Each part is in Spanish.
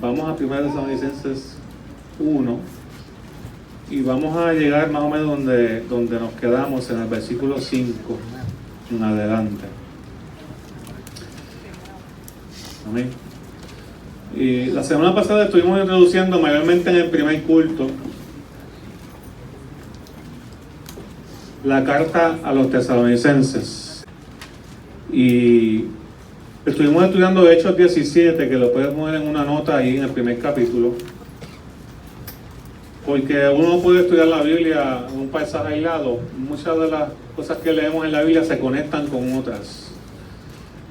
Vamos a 1 Tesalonicenses 1 y vamos a llegar más o menos donde nos quedamos, en el versículo 5 en adelante. Amén. Y la semana pasada estuvimos introduciendo mayormente en el primer culto la carta a los tesalonicenses, y estuvimos estudiando Hechos 17, que lo puedes poner en una nota ahí en el primer capítulo, porque uno puede estudiar la Biblia en un paisaje aislado. Muchas de las cosas que leemos en la Biblia se conectan con otras.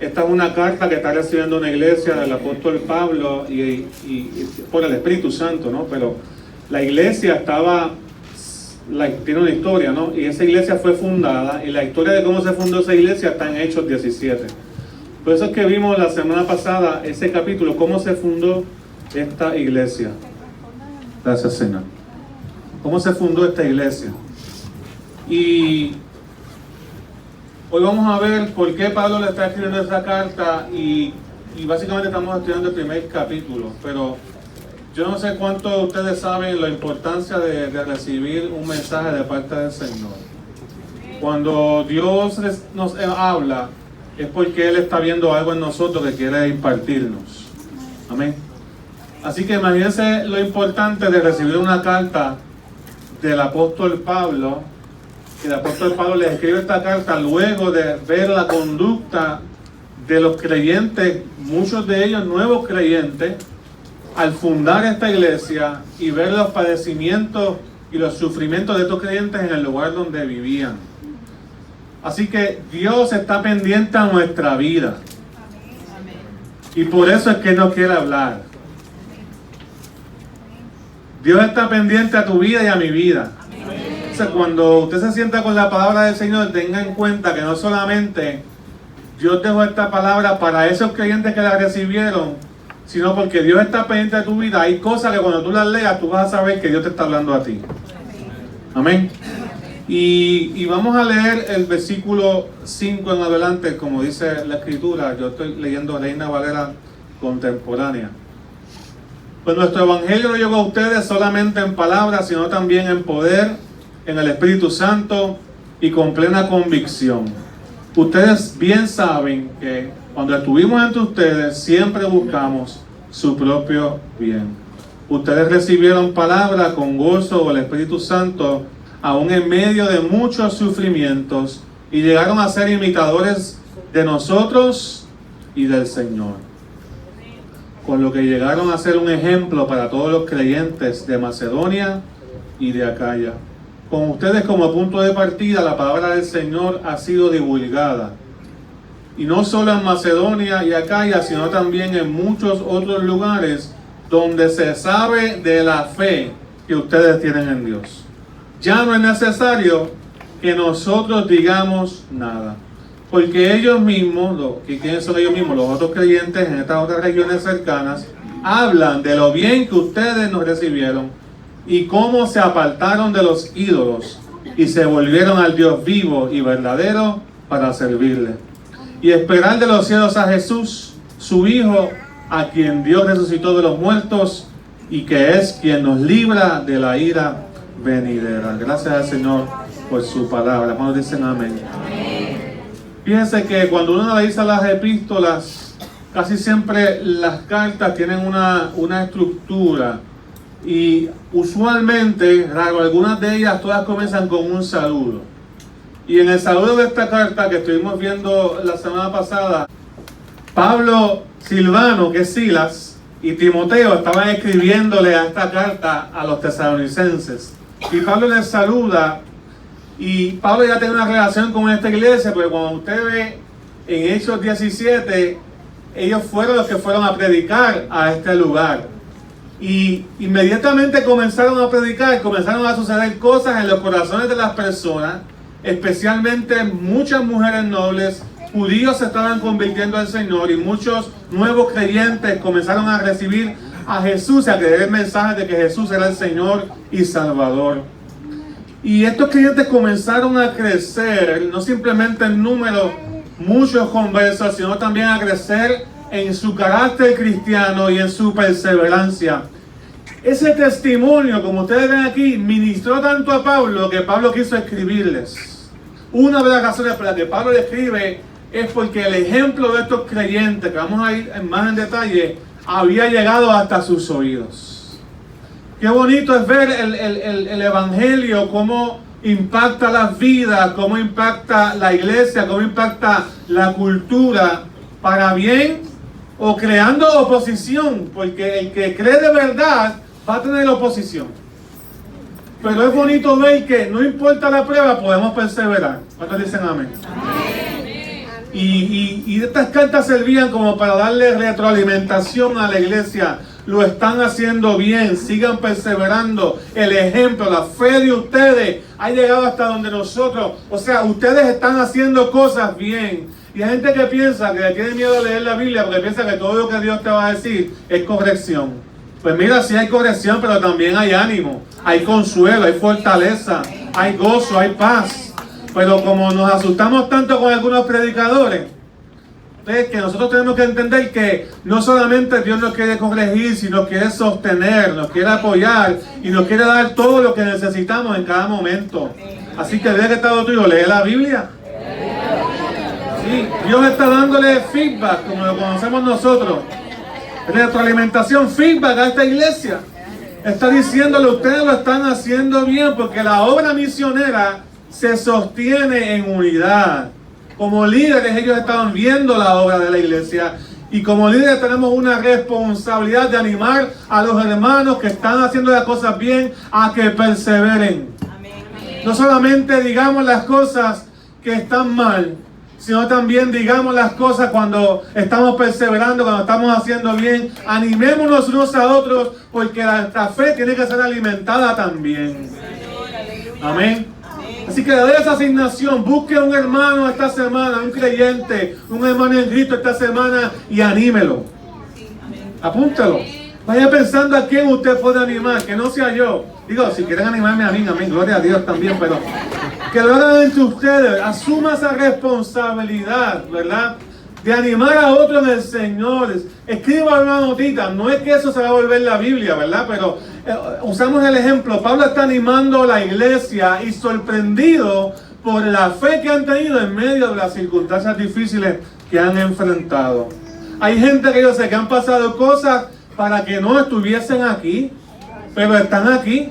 Esta es una carta que está recibiendo una iglesia del apóstol Pablo y por el Espíritu Santo, ¿no? Pero la iglesia tiene una historia, ¿no? Y esa iglesia fue fundada, y la historia de cómo se fundó esa iglesia está en Hechos 17. Por eso es que vimos la semana pasada ese capítulo, cómo se fundó esta iglesia. Gracias, Sena. Cómo se fundó esta iglesia. Y hoy vamos a ver por qué Pablo le está escribiendo esa carta, y básicamente estamos estudiando el primer capítulo. Pero yo no sé cuántos de ustedes saben la importancia de recibir un mensaje de parte del Señor. Cuando Dios nos habla, es porque Él está viendo algo en nosotros que quiere impartirnos. Amén. Así que imagínense lo importante de recibir una carta del apóstol Pablo. El apóstol Pablo les escribe esta carta luego de ver la conducta de los creyentes, muchos de ellos nuevos creyentes, al fundar esta iglesia, y ver los padecimientos y los sufrimientos de estos creyentes en el lugar donde vivían. Así que Dios está pendiente a nuestra vida, y por eso es que Él nos quiere hablar. Dios está pendiente a tu vida y a mi vida. Cuando usted se sienta con la palabra del Señor, tenga en cuenta que no solamente Dios dejó esta palabra para esos creyentes que la recibieron, sino porque Dios está pendiente de tu vida. Hay cosas que cuando tú las leas, tú vas a saber que Dios te está hablando a ti. Amén. Y vamos a leer el versículo 5 en adelante, como dice la Escritura. Yo estoy leyendo Reina Valera contemporánea. Pues nuestro evangelio no llegó a ustedes solamente en palabras, sino también en poder, en el Espíritu Santo y con plena convicción. Ustedes bien saben que cuando estuvimos entre ustedes siempre buscamos su propio bien. Ustedes recibieron palabra con gozo del Espíritu Santo, aún en medio de muchos sufrimientos, y llegaron a ser imitadores de nosotros y del Señor, con lo que llegaron a ser un ejemplo para todos los creyentes de Macedonia y de Acaya. Con ustedes como punto de partida, la palabra del Señor ha sido divulgada, y no solo en Macedonia y Acaya, sino también en muchos otros lugares donde se sabe de la fe que ustedes tienen en Dios. Ya no es necesario que nosotros digamos nada, porque ellos mismos, ¿quiénes son ellos mismos? Los otros creyentes en estas otras regiones cercanas, hablan de lo bien que ustedes nos recibieron y cómo se apartaron de los ídolos y se volvieron al Dios vivo y verdadero para servirle, y esperar de los cielos a Jesús, su Hijo, a quien Dios resucitó de los muertos y que es quien nos libra de la ira venidera. Gracias al Señor por su palabra. Hermanos, dicen amén. Fíjense que cuando uno analiza las epístolas, casi siempre las cartas tienen una estructura, y usualmente, raro, algunas de ellas todas comienzan con un saludo. Y en el saludo de esta carta que estuvimos viendo la semana pasada, Pablo, Silvano, que es Silas, y Timoteo estaban escribiéndole a esta carta a los tesalonicenses. Y Pablo les saluda, y Pablo ya tiene una relación con esta iglesia, porque cuando usted ve en Hechos 17, ellos fueron los que fueron a predicar a este lugar. Y inmediatamente comenzaron a predicar, comenzaron a suceder cosas en los corazones de las personas, especialmente muchas mujeres nobles, judíos se estaban convirtiendo al Señor, y muchos nuevos creyentes comenzaron a recibir a Jesús y a creer el mensaje de que Jesús era el Señor y Salvador. Y estos creyentes comenzaron a crecer, no simplemente en número, muchos conversos, sino también a crecer en su carácter cristiano y en su perseverancia. Ese testimonio, como ustedes ven aquí, ministró tanto a Pablo que Pablo quiso escribirles. Una de las razones por las que Pablo le escribe es porque el ejemplo de estos creyentes, que vamos a ir más en detalle, había llegado hasta sus oídos. Qué bonito es ver el Evangelio, cómo impacta las vidas, cómo impacta la iglesia, cómo impacta la cultura, para bien o creando oposición, porque el que cree de verdad va a tener oposición. Pero es bonito ver que no importa la prueba, podemos perseverar. ¿Cuántos dicen amén? Y estas cartas servían como para darle retroalimentación a la iglesia. Lo están haciendo bien, sigan perseverando. El ejemplo, la fe de ustedes ha llegado hasta donde nosotros. O sea, ustedes están haciendo cosas bien. Y hay gente que piensa, que le tiene miedo a leer la Biblia porque piensa que todo lo que Dios te va a decir es corrección. Pues mira, sí hay corrección, pero también hay ánimo, hay consuelo, hay fortaleza, hay gozo, hay paz. Pero como nos asustamos tanto con algunos predicadores, es que nosotros tenemos que entender que no solamente Dios nos quiere corregir, sino quiere sostener, nos quiere apoyar y nos quiere dar todo lo que necesitamos en cada momento. Así que desde que está tuyo, lee la Biblia. Sí, Dios está dándole feedback, como lo conocemos nosotros. Retroalimentación, feedback a esta iglesia. Está diciéndole, ustedes lo están haciendo bien, porque la obra misionera se sostiene en unidad. Como líderes ellos estaban viendo la obra de la iglesia y como líderes tenemos una responsabilidad de animar a los hermanos que están haciendo las cosas bien a que perseveren. No solamente digamos las cosas que están mal, sino también digamos las cosas cuando estamos perseverando, cuando estamos haciendo bien. Animémonos unos a otros porque la fe tiene que ser alimentada también. Amén. Así que de esa asignación, busque un hermano esta semana, un creyente, un hermano en Cristo esta semana y anímelo. Apúntalo. Vaya pensando a quién usted puede animar, que no sea yo. Digo, si quieren animarme a mí, gloria a Dios también, pero que lo hagan entre ustedes. Asuma esa responsabilidad, ¿verdad? De animar a otros en el Señor. Escriba una notita. No es que eso se va a volver la Biblia, ¿verdad? Pero usamos el ejemplo. Pablo está animando a la iglesia y sorprendido por la fe que han tenido en medio de las circunstancias difíciles que han enfrentado. Hay gente que yo sé que han pasado cosas para que no estuviesen aquí, pero están aquí.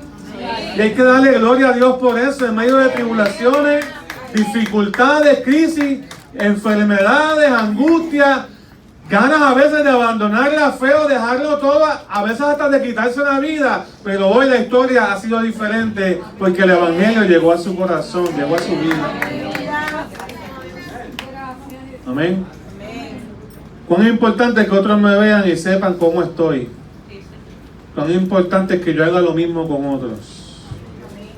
Y hay que darle gloria a Dios por eso, en medio de tribulaciones, dificultades, crisis, enfermedades, angustias, ganas a veces de abandonar la fe o dejarlo todo, a veces hasta de quitarse la vida. Pero hoy la historia ha sido diferente porque el Evangelio llegó a su corazón, llegó a su vida. Amén. Cuán importante es que otros me vean y sepan cómo estoy. Cuán importante es que yo haga lo mismo con otros.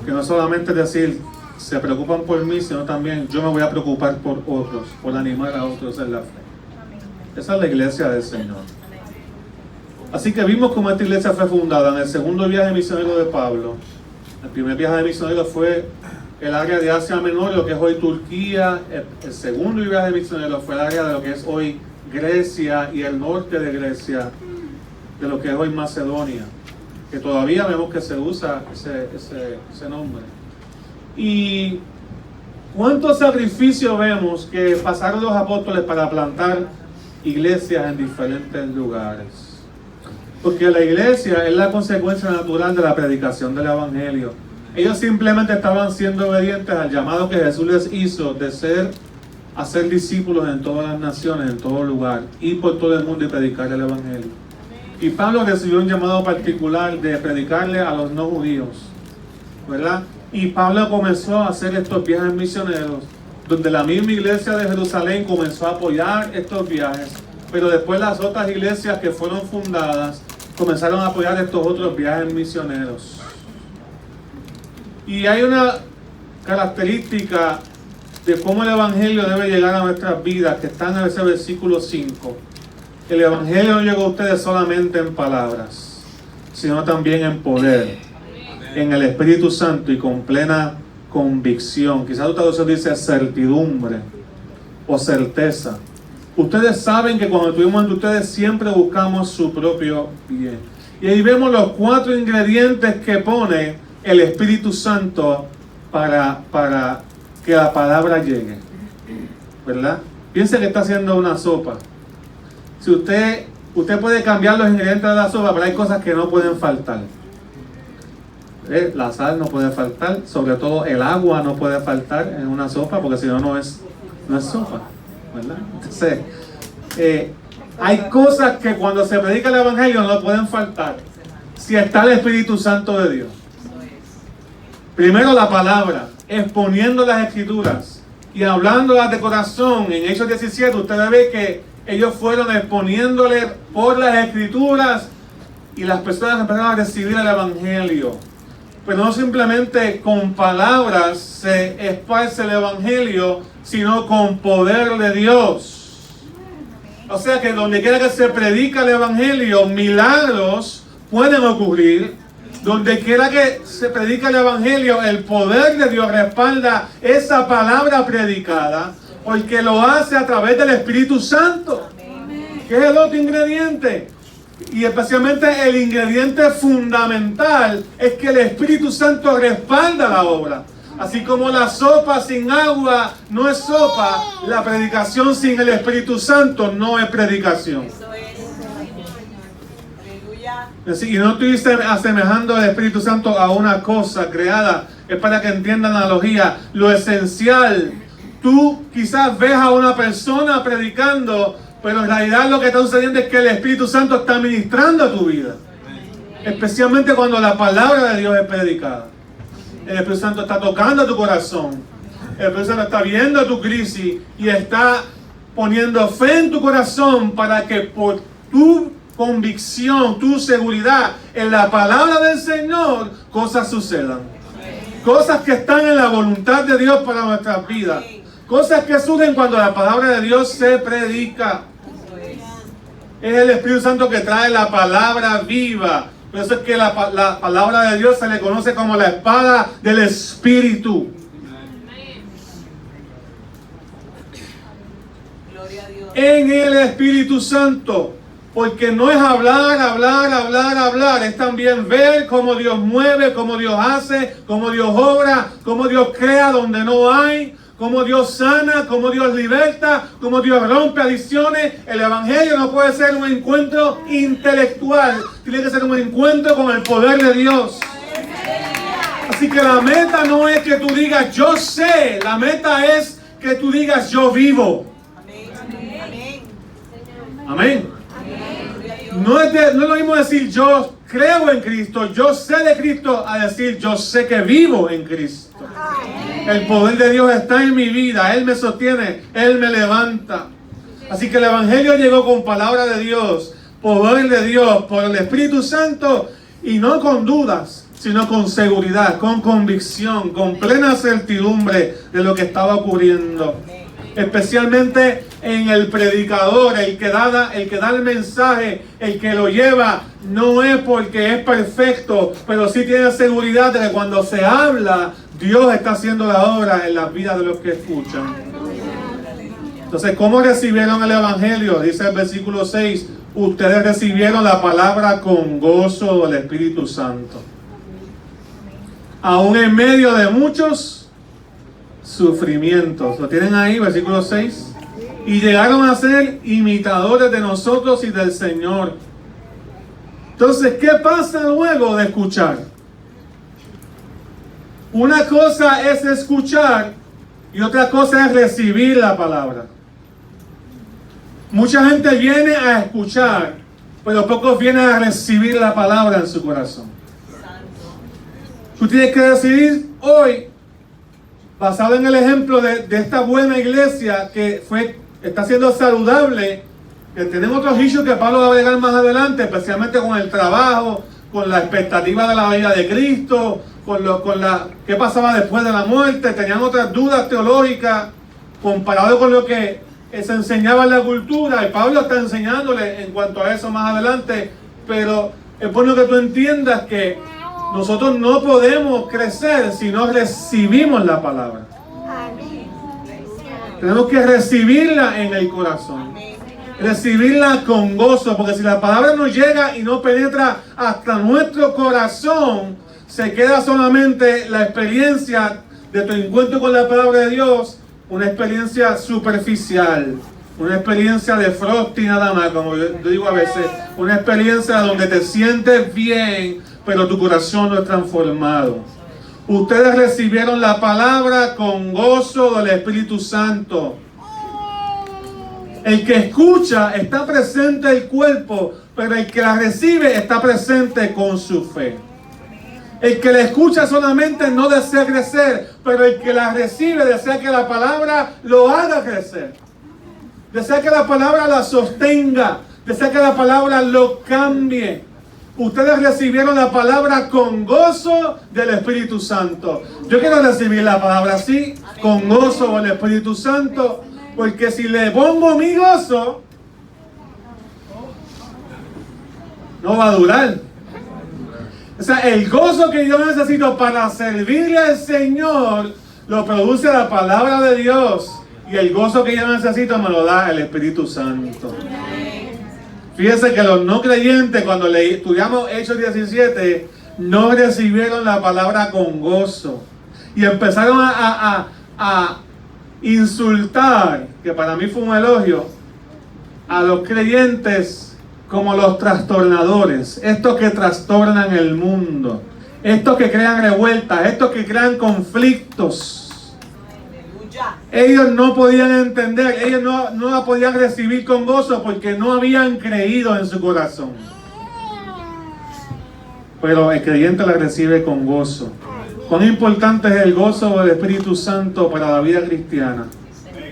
Que no solamente decir, se preocupan por mí, sino también yo me voy a preocupar por otros, por animar a otros en la fe. Esa es la iglesia del Señor. Así que vimos cómo esta iglesia fue fundada en el segundo viaje misionero de Pablo. El primer viaje misionero fue el área de Asia Menor, lo que es hoy Turquía. El segundo viaje misionero fue el área de lo que es hoy Grecia y el norte de Grecia, de lo que es hoy Macedonia, que todavía vemos que se usa ese nombre. Y cuántos sacrificios vemos que pasaron los apóstoles para plantar iglesias en diferentes lugares. Porque la iglesia es la consecuencia natural de la predicación del Evangelio. Ellos simplemente estaban siendo obedientes al llamado que Jesús les hizo de hacer discípulos en todas las naciones, en todo lugar, ir por todo el mundo y predicar el Evangelio. Y Pablo recibió un llamado particular de predicarle a los no judíos, ¿verdad? Y Pablo comenzó a hacer estos viajes misioneros, donde la misma iglesia de Jerusalén comenzó a apoyar estos viajes, pero después las otras iglesias que fueron fundadas comenzaron a apoyar estos otros viajes misioneros. Y hay una característica de cómo el Evangelio debe llegar a nuestras vidas, que está en ese versículo 5. El Evangelio no llegó a ustedes solamente en palabras, sino también en poder, en el Espíritu Santo y con plena convicción. Quizás otra traducción dice certidumbre o certeza. Ustedes saben que cuando estuvimos entre ustedes siempre buscamos su propio bien. Y ahí vemos los 4 ingredientes que pone el Espíritu Santo para que la palabra llegue, ¿verdad? Piense que está haciendo una sopa. Si usted puede cambiar los ingredientes de la sopa, pero hay cosas que no pueden faltar. La sal no puede faltar, sobre todo el agua no puede faltar en una sopa, porque si no, no es sopa, ¿verdad? Entonces, hay cosas que cuando se predica el Evangelio no pueden faltar si está el Espíritu Santo de Dios. Primero la palabra, exponiendo las Escrituras y hablándolas de corazón. En Hechos 17 usted ve que ellos fueron exponiéndole por las Escrituras y las personas empezaron a recibir el Evangelio. Pero no simplemente con palabras se esparce el Evangelio, sino con poder de Dios. O sea que donde quiera que se predica el Evangelio, milagros pueden ocurrir. Donde quiera que se predica el Evangelio, el poder de Dios respalda esa palabra predicada, porque lo hace a través del Espíritu Santo, que es el otro ingrediente. Y especialmente el ingrediente fundamental es que el Espíritu Santo respalda la obra. Así como la sopa sin agua no es sopa, la predicación sin el Espíritu Santo no es predicación. Y no estoy asemejando al Espíritu Santo a una cosa creada. Es para que entiendan la analogía. Lo esencial, tú quizás ves a una persona predicando, pero en realidad lo que está sucediendo es que el Espíritu Santo está ministrando a tu vida. Especialmente cuando la palabra de Dios es predicada. El Espíritu Santo está tocando tu corazón. El Espíritu Santo está viendo tu crisis y está poniendo fe en tu corazón para que por tu convicción, tu seguridad en la palabra del Señor, cosas sucedan. Cosas que están en la voluntad de Dios para nuestras vidas. Cosas que surgen cuando la palabra de Dios se predica. Es el Espíritu Santo que trae la palabra viva. Por eso es que la palabra de Dios se le conoce como la espada del Espíritu. Gloria a Dios. En el Espíritu Santo. Porque no es hablar, es también ver cómo Dios mueve, cómo Dios hace, cómo Dios obra, cómo Dios crea donde no hay, cómo Dios sana, cómo Dios liberta, cómo Dios rompe adicciones. El Evangelio no puede ser un encuentro intelectual, tiene que ser un encuentro con el poder de Dios. Así que la meta no es que tú digas yo sé, la meta es que tú digas yo vivo. Amén. No es lo mismo decir yo creo en Cristo, yo sé de Cristo, a decir yo sé que vivo en Cristo. El poder de Dios está en mi vida, Él me sostiene, Él me levanta. Así que el Evangelio llegó con palabra de Dios, poder de Dios, por el Espíritu Santo, y no con dudas, sino con seguridad, con convicción, con plena certidumbre de lo que estaba ocurriendo. Especialmente en el predicador, el que da el mensaje, el que lo lleva, no es porque es perfecto, pero sí tiene seguridad de que cuando se habla, Dios está haciendo la obra en las vidas de los que escuchan. Entonces, ¿cómo recibieron el Evangelio? Dice el versículo 6, ustedes recibieron la palabra con gozo del Espíritu Santo. Aún en medio de muchos sufrimientos. ¿Lo tienen ahí? Versículo 6. Y llegaron a ser imitadores de nosotros y del Señor. Entonces, ¿qué pasa luego de escuchar? Una cosa es escuchar y otra cosa es recibir la palabra. Mucha gente viene a escuchar, pero pocos vienen a recibir la palabra en su corazón. Tú tienes que decidir hoy, basado en el ejemplo de esta buena iglesia que está siendo saludable, que tenemos otros issues que Pablo va a agregar más adelante, especialmente con el trabajo, con la expectativa de la venida de Cristo, qué pasaba después de la muerte. Tenían otras dudas teológicas comparado con lo que se enseñaba en la cultura, y Pablo está enseñándole en cuanto a eso más adelante. Pero es bueno que tú entiendas que nosotros no podemos crecer si no recibimos la palabra. Tenemos que recibirla en el corazón. Recibirla con gozo, porque si la palabra no llega y no penetra hasta nuestro corazón, se queda solamente la experiencia de tu encuentro con la palabra de Dios, una experiencia superficial, una experiencia de frosty nada más, como yo digo a veces, una experiencia donde te sientes bien, pero tu corazón no es transformado. Ustedes recibieron la palabra con gozo del Espíritu Santo. El que escucha está presente el cuerpo, pero el que la recibe está presente con su fe. El que la escucha solamente no desea crecer, pero el que la recibe desea que la palabra lo haga crecer. Desea que la palabra la sostenga, desea que la palabra lo cambie. Ustedes recibieron la palabra con gozo del Espíritu Santo. Yo quiero recibir la palabra así, con gozo del Espíritu Santo. Porque si le pongo mi gozo, no va a durar. O sea, el gozo que yo necesito para servirle al Señor, lo produce la palabra de Dios. Y el gozo que yo necesito me lo da el Espíritu Santo. Fíjense que los no creyentes, cuando estudiamos Hechos 17, no recibieron la palabra con gozo. Y empezaron a insultar, que para mí fue un elogio, a los creyentes como los trastornadores, estos que trastornan el mundo, estos que crean revueltas, estos que crean conflictos. Ellos no podían entender, ellos no la podían recibir con gozo porque no habían creído en su corazón. Pero el creyente la recibe con gozo. ¿Cuán importante es el gozo del Espíritu Santo para la vida cristiana?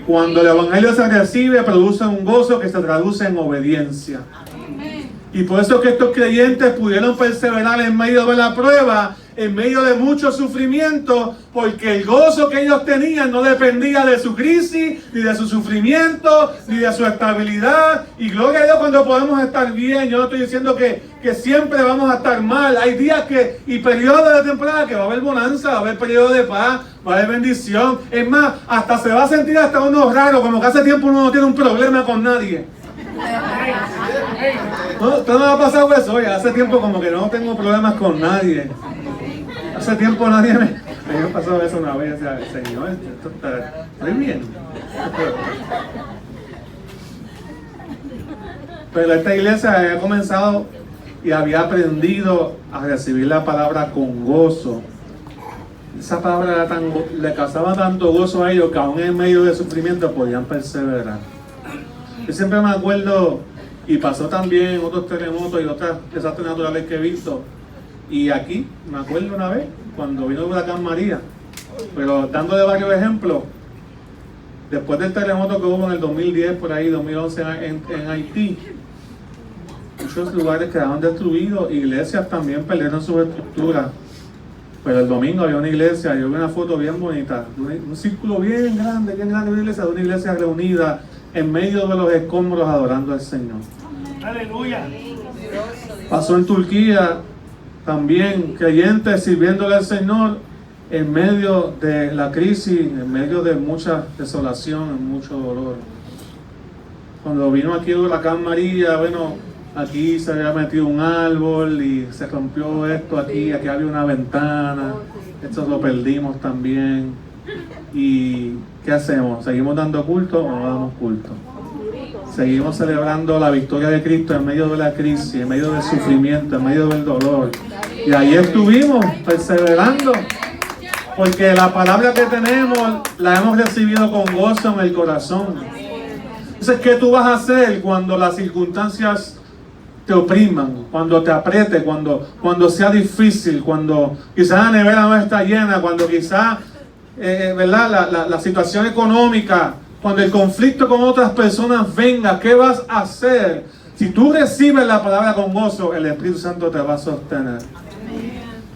Cuando el Evangelio se recibe, produce un gozo que se traduce en obediencia. Y por eso que estos creyentes pudieron perseverar en medio de la prueba, en medio de mucho sufrimiento, porque el gozo que ellos tenían no dependía de su crisis, ni de su sufrimiento, ni de su estabilidad. Y gloria a Dios cuando podemos estar bien. Yo no estoy diciendo que siempre vamos a estar mal. Hay días y periodos de temporada que va a haber bonanza, va a haber periodo de paz, va a haber bendición. Es más, hasta se va a sentir hasta uno raro, como que hace tiempo uno no tiene un problema con nadie. ¿No? ¿Todo no ha pasado eso? Oye, hace tiempo como que no tengo problemas con nadie. Hace tiempo nadie me ha pasado eso una vez. O sea, Señor, estoy bien. Pero esta iglesia había comenzado y había aprendido a recibir la palabra con gozo. Esa palabra le causaba tanto gozo a ellos que aún en medio de sufrimiento podían perseverar. Yo siempre me acuerdo, y pasó también en otros terremotos y otras desastres naturales que he visto. Y aquí, me acuerdo una vez, cuando vino el huracán María, pero dándole varios ejemplos, después del terremoto que hubo en el 2010, por ahí, 2011 en Haití, muchos lugares quedaron destruidos, iglesias también perdieron su estructura. Pero el domingo había una iglesia, yo vi una foto bien bonita, un círculo bien grande, una iglesia, de una iglesia reunida en medio de los escombros adorando al Señor. Aleluya. Pasó en Turquía también, creyentes sirviéndole al Señor en medio de la crisis, en medio de mucha desolación, mucho dolor. Cuando vino aquí el huracán María, bueno, aquí se había metido un árbol y se rompió esto aquí había una ventana, esto lo perdimos también. ¿Y qué hacemos? ¿Seguimos dando culto o no damos culto? Seguimos celebrando la victoria de Cristo en medio de la crisis, en medio del sufrimiento, en medio del dolor. Y ahí estuvimos perseverando, porque la palabra que tenemos la hemos recibido con gozo en el corazón. Entonces, ¿qué tú vas a hacer cuando las circunstancias te opriman, cuando te apriete, cuando sea difícil, cuando quizás la nevera no está llena, cuando quizás ¿verdad? La situación económica, cuando el conflicto con otras personas venga? ¿Qué vas a hacer? Si tú recibes la palabra con gozo, el Espíritu Santo te va a sostener.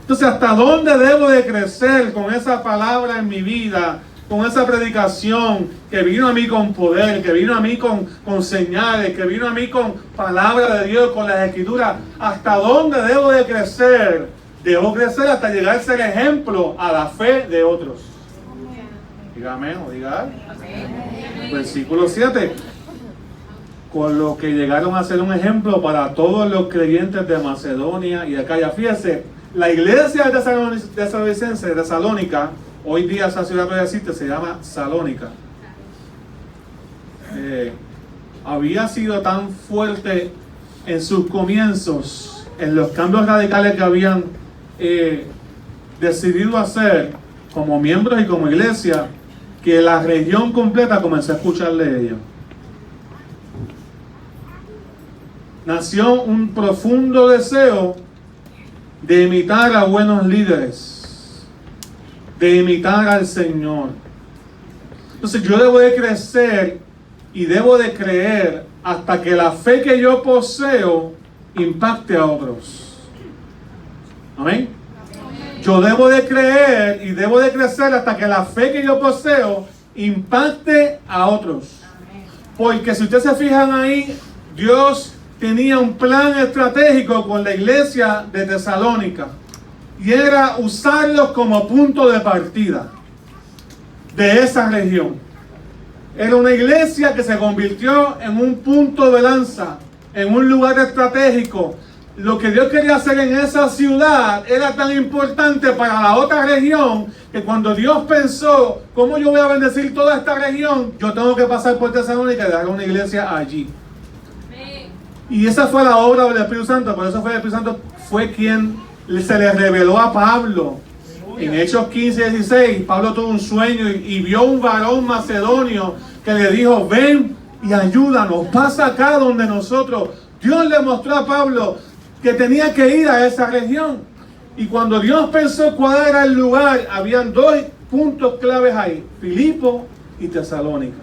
Entonces, ¿hasta dónde debo de crecer con esa palabra en mi vida? Con esa predicación que vino a mí con poder, que vino a mí con señales, que vino a mí con palabra de Dios, con las escrituras. ¿Hasta dónde debo de crecer? Debo crecer hasta llegar a ser ejemplo a la fe de otros. Diga amén o diga. Versículo 7. Con lo que llegaron a ser un ejemplo para todos los creyentes de Macedonia y Acaya. Fíjense, la iglesia de Tesalónica, hoy día esa ciudad todavía existe, se llama Salónica. Había sido tan fuerte en sus comienzos, en los cambios radicales que habían decidido hacer como miembros y como iglesia, que la región completa comenzó a escuchar de ellos. Nació un profundo deseo de imitar a buenos líderes, de imitar al Señor. Entonces yo debo de crecer y debo de creer hasta que la fe que yo poseo impacte a otros. Amén. Yo debo de creer y debo de crecer hasta que la fe que yo poseo impacte a otros. Porque si ustedes se fijan ahí, Dios tenía un plan estratégico con la iglesia de Tesalónica. Y era usarlos como punto de partida de esa región. Era una iglesia que se convirtió en un punto de lanza, en un lugar estratégico. Lo que Dios quería hacer en esa ciudad era tan importante para la otra región que cuando Dios pensó, ¿cómo yo voy a bendecir toda esta región? Yo tengo que pasar por Tesalónica y dar una iglesia allí. Y esa fue la obra del Espíritu Santo. Por eso fue el Espíritu Santo fue quien se le reveló a Pablo. En Hechos 15:16, Pablo tuvo un sueño y vio un varón macedonio que le dijo, ven y ayúdanos, pasa acá donde nosotros. Dios le mostró a Pablo que tenía que ir a esa región. Y cuando Dios pensó cuál era el lugar, habían dos puntos claves ahí, Filipo y Tesalónica.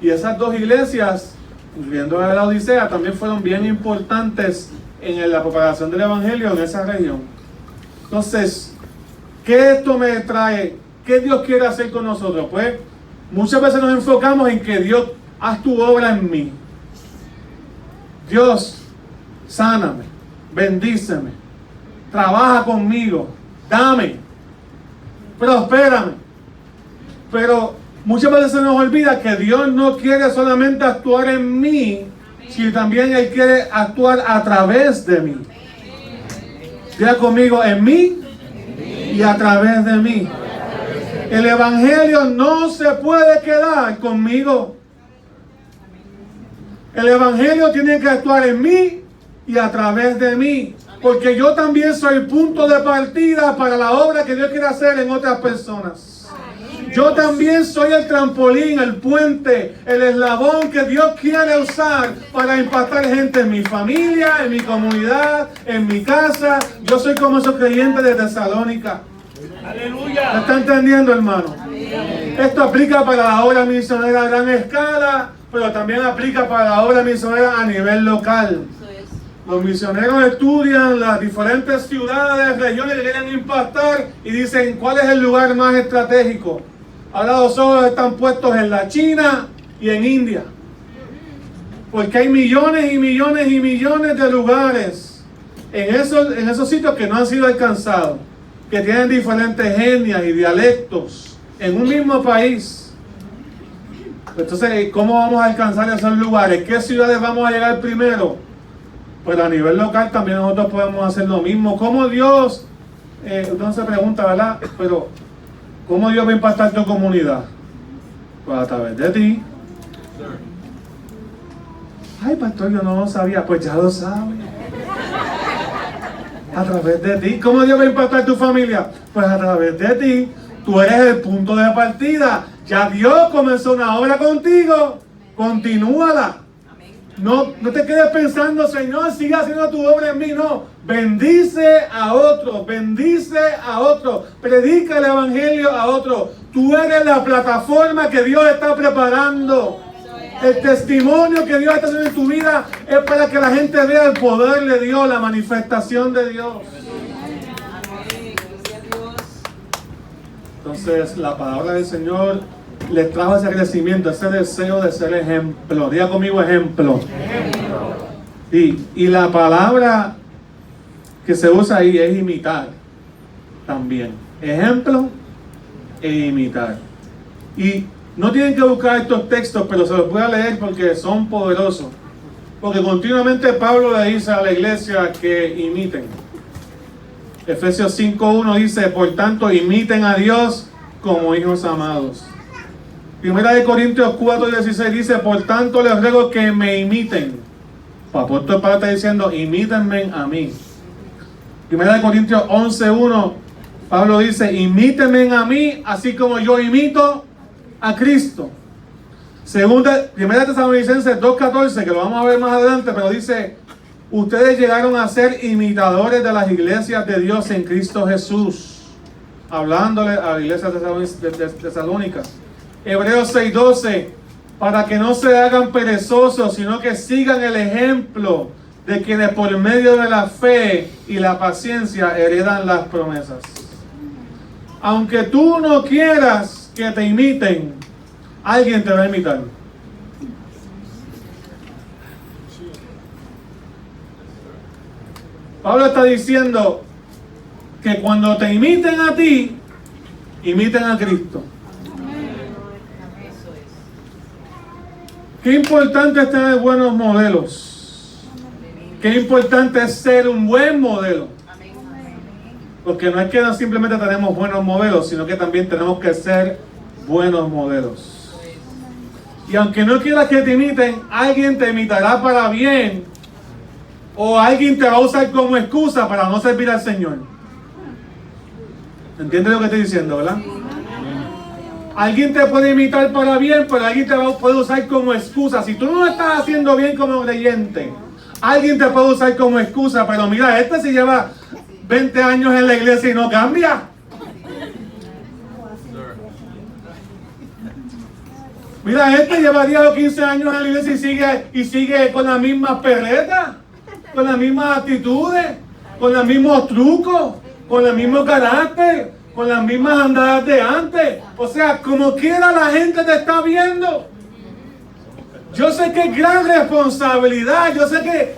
Y esas dos iglesias, incluyendo a la Odisea, también fueron bien importantes en la propagación del Evangelio en esa región. Entonces, ¿qué esto me trae? ¿Qué Dios quiere hacer con nosotros? Pues muchas veces nos enfocamos en que Dios, haz tu obra en mí. Dios, sáname, bendíceme, trabaja conmigo, dame, prospérame. Pero muchas veces se nos olvida que Dios no quiere solamente actuar en mí, sino también Él quiere actuar a través de mí. Diga conmigo, en mí y a través de mí. El Evangelio no se puede quedar conmigo. El Evangelio tiene que actuar en mí y a través de mí. Porque yo también soy punto de partida para la obra que Dios quiere hacer en otras personas. Yo también soy el trampolín, el puente, el eslabón que Dios quiere usar para impactar gente en mi familia, en mi comunidad, en mi casa. Yo soy como esos creyentes de Tesalónica. Aleluya. ¿Me está entendiendo, hermano? Esto aplica para la obra misionera a gran escala, pero también aplica para la obra misionera a nivel local. Los misioneros estudian las diferentes ciudades, regiones que quieren impactar y dicen cuál es el lugar más estratégico. Ahora los ojos están puestos en la China y en India. Porque hay millones y millones y millones de lugares en esos sitios que no han sido alcanzados, que tienen diferentes etnias y dialectos en un mismo país. Entonces, ¿cómo vamos a alcanzar esos lugares? ¿Qué ciudades vamos a llegar primero? Pues a nivel local también nosotros podemos hacer lo mismo. ¿Cómo Dios, uno se pregunta, ¿verdad? Pero, ¿cómo Dios va a impactar tu comunidad? Pues a través de ti. Ay, pastor, yo no lo sabía. Pues ya lo sabe. A través de ti. ¿Cómo Dios va a impactar tu familia? Pues a través de ti. Tú eres el punto de partida. Ya Dios comenzó una obra contigo. Continúala. No te quedes pensando, Señor, sigue haciendo tu obra en mí. No, bendice a otro, bendice a otro, predica el Evangelio a otro. Tú eres la plataforma que Dios está preparando. El testimonio que Dios está haciendo en tu vida es para que la gente vea el poder de Dios, la manifestación de Dios. Entonces, la palabra del Señor les trajo ese crecimiento, ese deseo de ser ejemplo. Diga conmigo, ejemplo. Y la palabra que se usa ahí es imitar también. Ejemplo e imitar. Y No tienen que buscar estos textos, pero se los voy a leer porque son poderosos. Porque continuamente Pablo le dice a la iglesia que imiten. Efesios 5:1 dice, por tanto, imiten a Dios como hijos amados. Primera de Corintios 4:16 dice, por tanto les ruego que me imiten. El apóstol Pablo está diciendo, imítenme a mí. Primera de Corintios 11:1, Pablo dice, imítenme a mí, así como yo imito a Cristo. Primera de Tesalonicenses 2:14, que lo vamos a ver más adelante, pero dice, ustedes llegaron a ser imitadores de las iglesias de Dios en Cristo Jesús. Hablándole a la iglesia de Tesalónica. Hebreos 6:12, para que no se hagan perezosos, sino que sigan el ejemplo de quienes por medio de la fe y la paciencia heredan las promesas. Aunque tú no quieras que te imiten, alguien te va a imitar. Pablo está diciendo que cuando te imiten a ti, imiten a Cristo. Qué importante es tener buenos modelos. Qué importante es ser un buen modelo. Porque no es que no simplemente tenemos buenos modelos, sino que también tenemos que ser buenos modelos. Y aunque no quieras que te imiten, alguien te imitará para bien, o alguien te va a usar como excusa para no servir al Señor. ¿Entiendes lo que estoy diciendo, verdad? Alguien te puede imitar para bien, pero alguien te puede usar como excusa. Si tú no lo estás haciendo bien como creyente, alguien te puede usar como excusa. Pero mira, este se lleva 20 años en la iglesia y no cambia. Mira, este lleva 10 o 15 años en la iglesia y sigue con las mismas perretas, con las mismas actitudes, con los mismos trucos, con el mismo carácter, con las mismas andadas de antes. O sea, como quiera la gente te está viendo. Yo sé que es gran responsabilidad. Yo sé que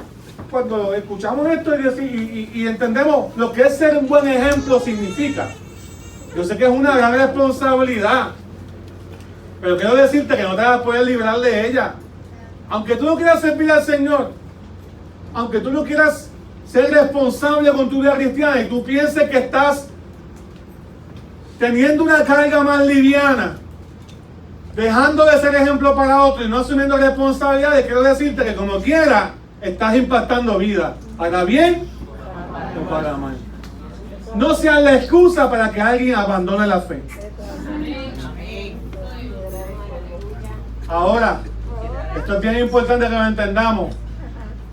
cuando escuchamos esto y entendemos lo que es ser un buen ejemplo significa, yo sé que es una gran responsabilidad. Pero quiero decirte que no te vas a poder librar de ella. Aunque tú no quieras servir al Señor, aunque tú no quieras ser responsable con tu vida cristiana y tú pienses que estás teniendo una carga más liviana, dejando de ser ejemplo para otro y no asumiendo responsabilidades, quiero decirte que como quiera estás impactando vida, para bien o para mal. No seas la excusa para que alguien abandone la fe. Ahora, esto es bien importante que lo entendamos.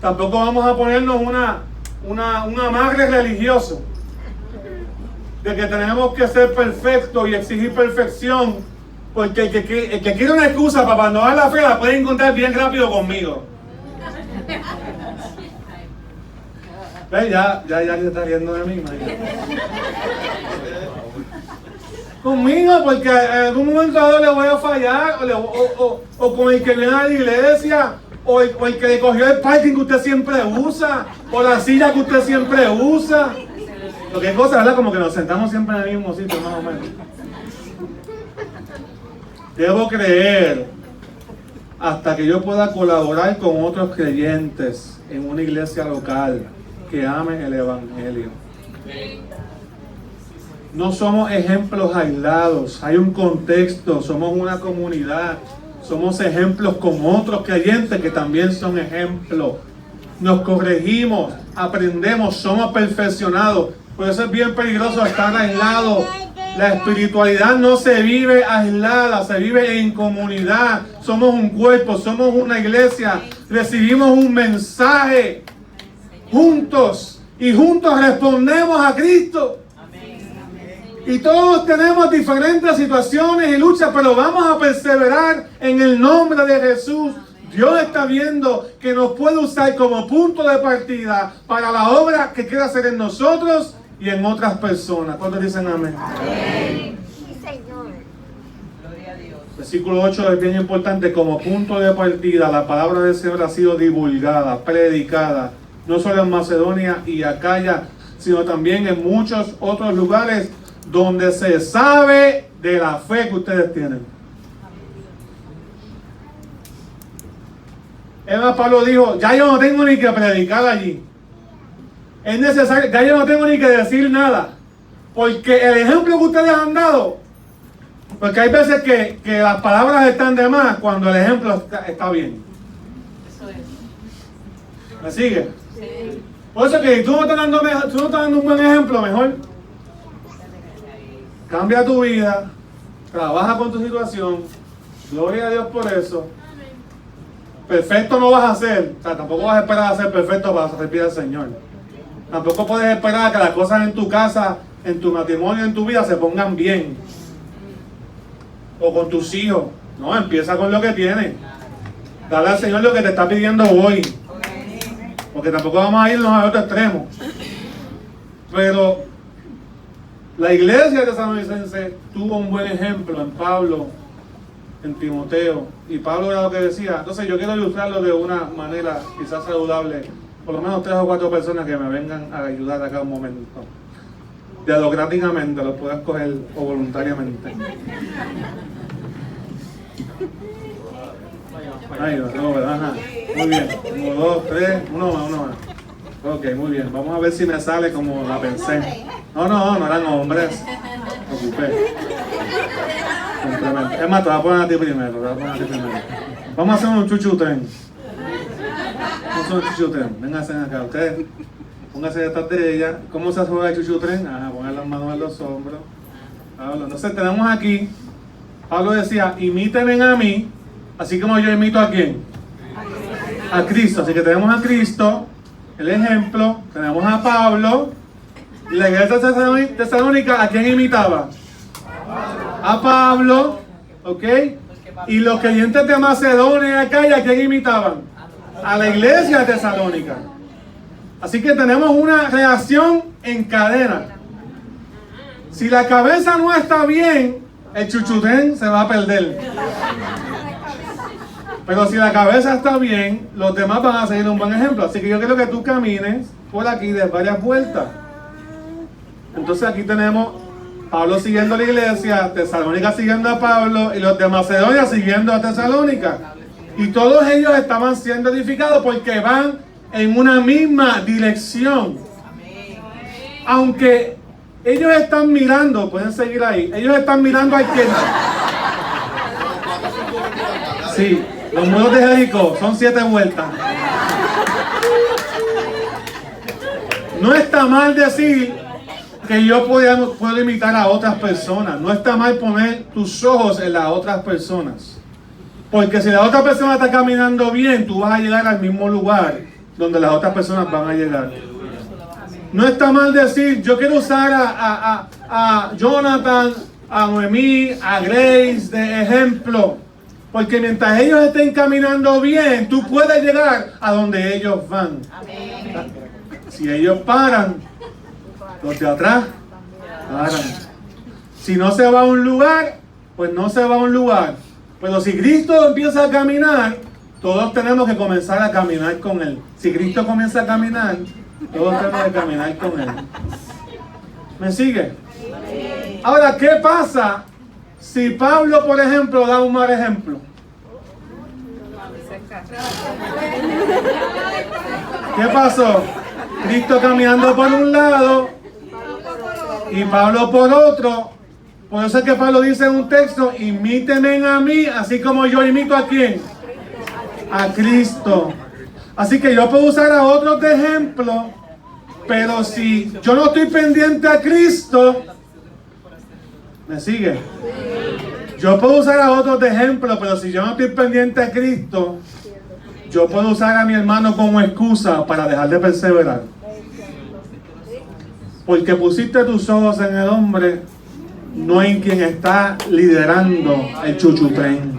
Tampoco vamos a ponernos un amarre religioso de que tenemos que ser perfectos y exigir perfección, porque el que quiere una excusa para abandonar la fe la puede encontrar bien rápido conmigo. ¿Ves? Ya se está riendo de mí, María. Conmigo, porque en algún momento dado le voy a fallar, o con el que viene a la iglesia, o el que le cogió el parking que usted siempre usa, o la silla que usted siempre usa. Lo que es cosa, ¿verdad? Como que nos sentamos siempre en el mismo sitio, más o menos. Debo creer hasta que yo pueda colaborar con otros creyentes en una iglesia local que amen el Evangelio. No somos ejemplos aislados, hay un contexto, somos una comunidad, somos ejemplos con otros creyentes que también son ejemplos. Nos corregimos, aprendemos, somos perfeccionados. Por eso es bien peligroso estar aislado. La espiritualidad no se vive aislada, se vive en comunidad. Somos un cuerpo, somos una iglesia, recibimos un mensaje juntos y juntos respondemos a Cristo. Y todos tenemos diferentes situaciones y luchas, pero vamos a perseverar en el nombre de Jesús. Dios está viendo que nos puede usar como punto de partida para la obra que quiere hacer en nosotros y en otras personas. ¿Cuántos dicen amén? Amén. Sí, Señor. Gloria a Dios. Versículo 8 es bien importante. Como punto de partida, la palabra del Señor ha sido divulgada, predicada, no solo en Macedonia y Acaya, sino también en muchos otros lugares donde se sabe de la fe que ustedes tienen. Es más, Pablo dijo, ya yo no tengo ni que predicar allí. Es necesario, ya yo no tengo ni que decir nada. Porque el ejemplo que ustedes han dado, porque hay veces que las palabras están de más cuando el ejemplo está bien. Eso es. ¿Me sigue? Sí. Por eso que si tú no estás dando un buen ejemplo, mejor cambia tu vida, trabaja con tu situación, gloria a Dios por eso. Perfecto no vas a ser, o sea, tampoco vas a esperar a ser perfecto para servir al Señor. Tampoco puedes esperar a que las cosas en tu casa, en tu matrimonio, en tu vida se pongan bien. O con tus hijos. No, empieza con lo que tienes. Dale al Señor lo que te está pidiendo hoy. Porque tampoco vamos a irnos a otro extremo. Pero la iglesia de Tesalonicense tuvo un buen ejemplo en Pablo, en Timoteo. Y Pablo era lo que decía. Entonces yo quiero ilustrarlo de una manera quizás saludable. Por lo menos 3 o 4 personas que me vengan a ayudar acá un momento. Dialográticamente, lo puedes coger o voluntariamente. Ahí va, Robert, ajá. Muy bien. 1, 2, 3, uno más. Ok, muy bien. Vamos a ver si me sale como la pensé. No eran hombres. Me ocupé. Complemento. Es más, te voy a poner a ti primero. Vamos a hacer un chuchutén. Vamos a hacer un chuchutén. Vénganse acá. Ustedes, pónganse detrás de ella. ¿Cómo se juega el chuchutén? Ajá, poner las manos en los hombros. Entonces tenemos aquí, Pablo decía, imítenme a mí, así como yo imito a quién. A Cristo. Así que tenemos a Cristo, el ejemplo, tenemos a Pablo. Y la iglesia tesalónica, ¿a quién imitaba? A Pablo, ¿ok? Y los creyentes de Macedonia acá, ¿y a quién imitaban? A la iglesia tesalónica. Así que tenemos una reacción en cadena. Si la cabeza no está bien, el chuchutén se va a perder. Pero si la cabeza está bien, los demás van a seguir un buen ejemplo. Así que yo quiero que tú camines por aquí de varias vueltas. Entonces aquí tenemos Pablo siguiendo a la iglesia, Tesalónica siguiendo a Pablo y los de Macedonia siguiendo a Tesalónica. Y todos ellos estaban siendo edificados porque van en una misma dirección. Aunque ellos están mirando, pueden seguir ahí, ellos están mirando a izquierda. Sí, los muros de Jericó son 7 vueltas. No está mal decir que yo puedo imitar a otras personas. No está mal poner tus ojos en las otras personas. Porque si la otra persona está caminando bien, tú vas a llegar al mismo lugar donde las otras personas van a llegar. No está mal decir, yo quiero usar a Jonathan, a Noemí, a Grace de ejemplo. Porque mientras ellos estén caminando bien, tú puedes llegar a donde ellos van. Si ellos paran, los de atrás paran. Si no se va a un lugar, pues no se va a un lugar. Pero si Cristo empieza a caminar, todos tenemos que comenzar a caminar con Él. Si Cristo comienza a caminar, todos tenemos que caminar con Él. ¿Me sigue? Ahora, ¿qué pasa si Pablo, por ejemplo, da un mal ejemplo? ¿Qué pasó? Cristo caminando por un lado y Pablo por otro. Por eso es que Pablo dice en un texto, imítenme a mí, así como yo imito a quién. A Cristo. Así que yo puedo usar a otros de ejemplo, pero si yo no estoy pendiente a Cristo, ¿me sigue? Yo puedo usar a otros de ejemplo, pero si yo no estoy pendiente a Cristo, yo puedo usar a mi hermano como excusa para dejar de perseverar. Porque pusiste tus ojos en el hombre, no en quien está liderando el chuchutén.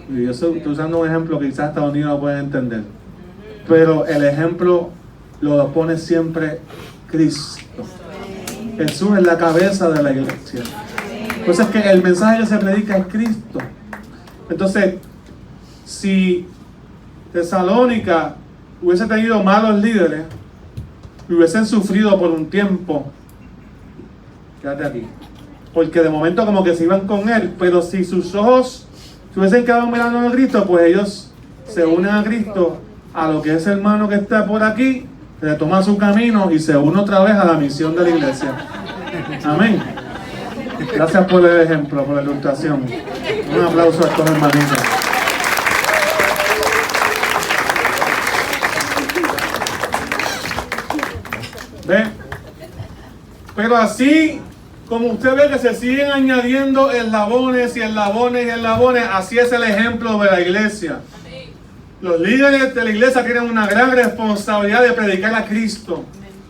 Y yo estoy usando un ejemplo que quizás Estados Unidos no pueden entender. Pero el ejemplo lo pone siempre Cristo. Jesús es la cabeza de la iglesia. Entonces que el mensaje que se predica es Cristo. Entonces, si Tesalónica hubiese tenido malos líderes y hubiesen sufrido por un tiempo, quédate aquí, porque de momento como que se iban con él, pero si sus ojos se hubiesen quedado mirando a Cristo, pues ellos se unen a Cristo, a lo que ese hermano que está por aquí, retoma su camino y se une otra vez a la misión de la iglesia. Amén. Gracias por el ejemplo, por la ilustración. Un aplauso a estos hermanitos. ¿Ve? Pero así como usted ve que se siguen añadiendo eslabones y eslabones y eslabones, así es el ejemplo de la iglesia. Los líderes de la iglesia tienen una gran responsabilidad de predicar a Cristo.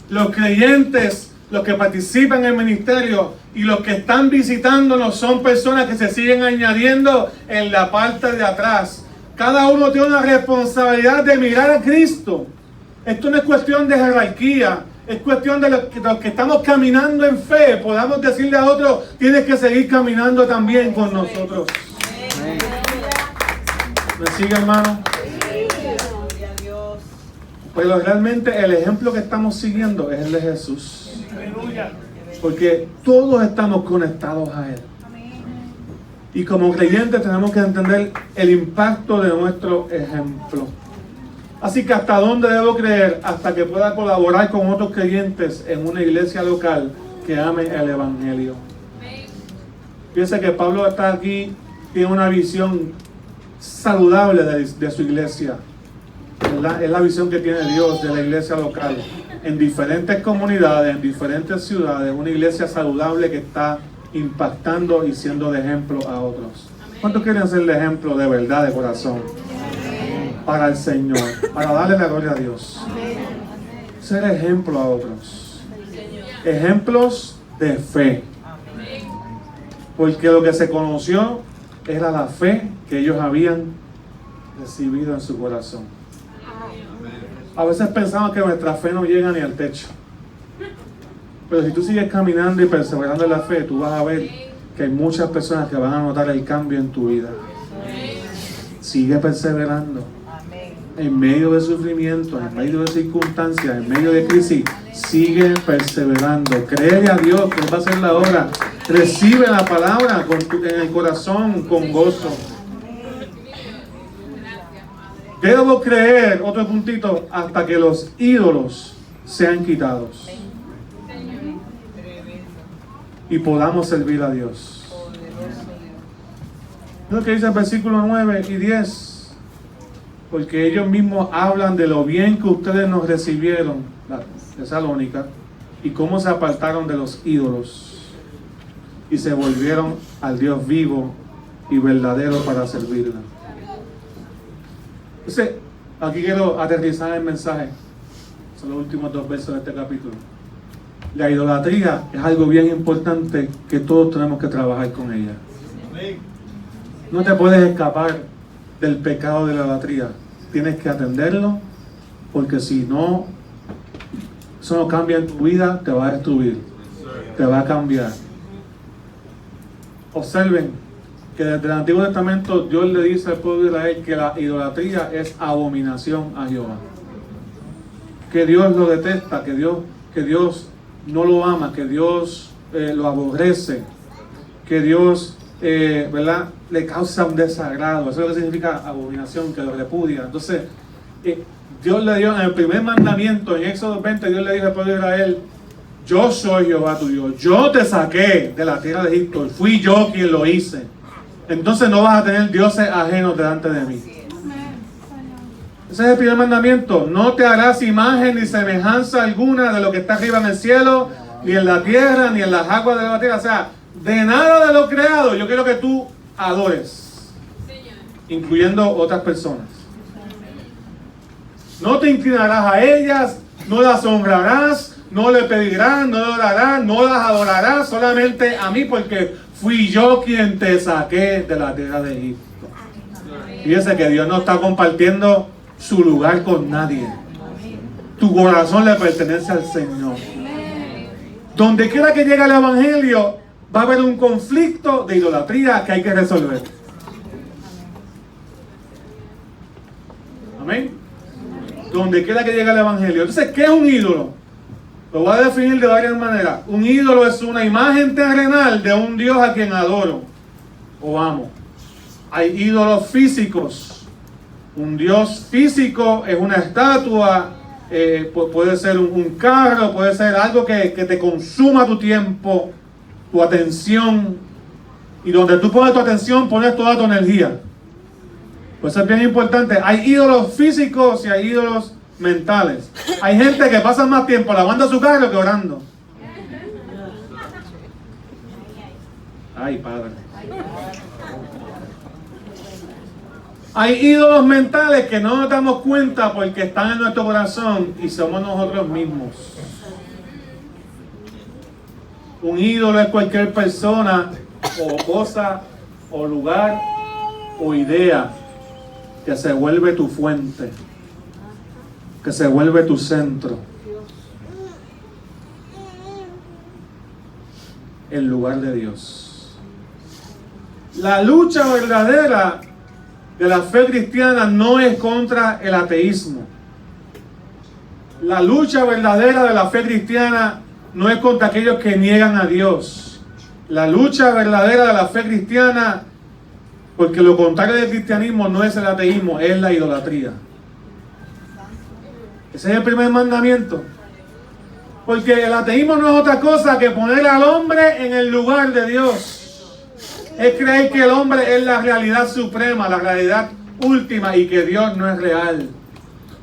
Los creyentes, los que participan en el ministerio y los que están visitándonos son personas que se siguen añadiendo en la parte de atrás. Cada uno tiene una responsabilidad de mirar a Cristo. Esto no es cuestión de jerarquía. Es cuestión de los que estamos caminando en fe. Podamos decirle a otros, tienes que seguir caminando también con nosotros. ¿Me sigue, hermano? Pero realmente el ejemplo que estamos siguiendo es el de Jesús. Porque todos estamos conectados a Él. Y como creyentes tenemos que entender el impacto de nuestro ejemplo. Así que ¿hasta dónde debo creer? Hasta que pueda colaborar con otros creyentes en una iglesia local que ame el Evangelio. Piensa que Pablo está aquí, tiene una visión saludable de su iglesia. Es la visión que tiene Dios de la iglesia local. En diferentes comunidades, en diferentes ciudades, una iglesia saludable que está impactando y siendo de ejemplo a otros. ¿Cuántos quieren ser de ejemplo de verdad, de corazón? Para el Señor, para darle la gloria a Dios. Ser ejemplo a otros. Ejemplos de fe. Porque lo que se conoció era la fe que ellos habían recibido en su corazón. A veces pensamos que nuestra fe no llega ni al techo. Pero si tú sigues caminando y perseverando en la fe, tú vas a ver que hay muchas personas que van a notar el cambio en tu vida. Sigue perseverando. En medio de sufrimiento, en medio de circunstancias, en medio de crisis, sigue perseverando. Créele a Dios que Él va a hacer la obra. Recibe la palabra en el corazón con gozo. Debo creer, otro puntito, hasta que los ídolos sean quitados y podamos servir a Dios. Es lo que dice el versículo 9 y 10. Porque ellos mismos hablan de lo bien que ustedes nos recibieron, la Tesalónica, y cómo se apartaron de los ídolos y se volvieron al Dios vivo y verdadero para servirla. Entonces, aquí quiero aterrizar el mensaje. Son los últimos 2 versos de este capítulo. La idolatría es algo bien importante que todos tenemos que trabajar con ella. No te puedes escapar del pecado de la idolatría. Tienes que atenderlo, porque si no, eso no cambia en tu vida, te va a destruir, te va a cambiar. Observen que desde el Antiguo Testamento Dios le dice al pueblo de Israel que la idolatría es abominación a Jehová, que Dios lo detesta, que Dios no lo ama, que Dios lo aborrece, que Dios ¿verdad? Le causa un desagrado. Eso es lo que significa abominación, que lo repudia. Entonces Dios le dio en el primer mandamiento, en Éxodo 20, Dios le dijo al pueblo de Israel: yo soy Jehová tu Dios, yo te saqué de la tierra de Egipto, fui yo quien lo hice. Entonces no vas a tener dioses ajenos delante de mí. Ese es el primer mandamiento. No te harás imagen ni semejanza alguna de lo que está arriba en el cielo, ni en la tierra, ni en las aguas de la tierra. O sea, de nada de lo creado yo quiero que tú adores, incluyendo otras personas. No te inclinarás a ellas, no las honrarás, no le pedirás, no le orarás, no las adorarás, solamente a mí, porque fui yo quien te saqué de la tierra de Egipto. Fíjese que Dios no está compartiendo su lugar con nadie. Tu corazón le pertenece al Señor. Donde quiera que llegue el Evangelio, va a haber un conflicto de idolatría que hay que resolver. Amén. Donde quiera que llegue el Evangelio. Entonces, ¿qué es un ídolo? Lo voy a definir de varias maneras. Un ídolo es una imagen terrenal de un Dios a quien adoro o amo. Hay ídolos físicos. Un Dios físico es una estatua, puede ser un carro, puede ser algo que te consuma tu tiempo, tu atención. Y donde tú pones tu atención, pones toda tu energía. Pues es bien importante. Hay ídolos físicos y hay ídolos mentales. Hay gente que pasa más tiempo lavando su carro que orando. Ay, Padre. Hay ídolos mentales que no nos damos cuenta porque están en nuestro corazón y somos nosotros mismos. Un ídolo es cualquier persona o cosa o lugar o idea que se vuelve tu fuente, que se vuelve tu centro, en lugar de Dios. La lucha verdadera de la fe cristiana no es contra el ateísmo. La lucha verdadera de la fe cristiana no es contra aquellos que niegan a Dios. La lucha verdadera de la fe cristiana, porque lo contrario del cristianismo no es el ateísmo, es la idolatría. Ese es el primer mandamiento. Porque el ateísmo no es otra cosa que poner al hombre en el lugar de Dios. Es creer que el hombre es la realidad suprema, la realidad última y que Dios no es real.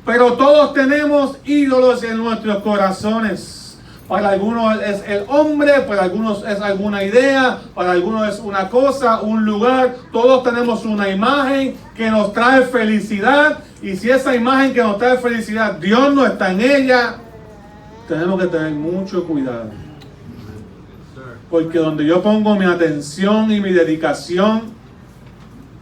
Pero todos tenemos ídolos en nuestros corazones. Para algunos es el hombre, para algunos es alguna idea, para algunos es una cosa, un lugar. Todos tenemos una imagen que nos trae felicidad. Y si esa imagen que nos trae felicidad, Dios no está en ella, tenemos que tener mucho cuidado. Porque donde yo pongo mi atención y mi dedicación,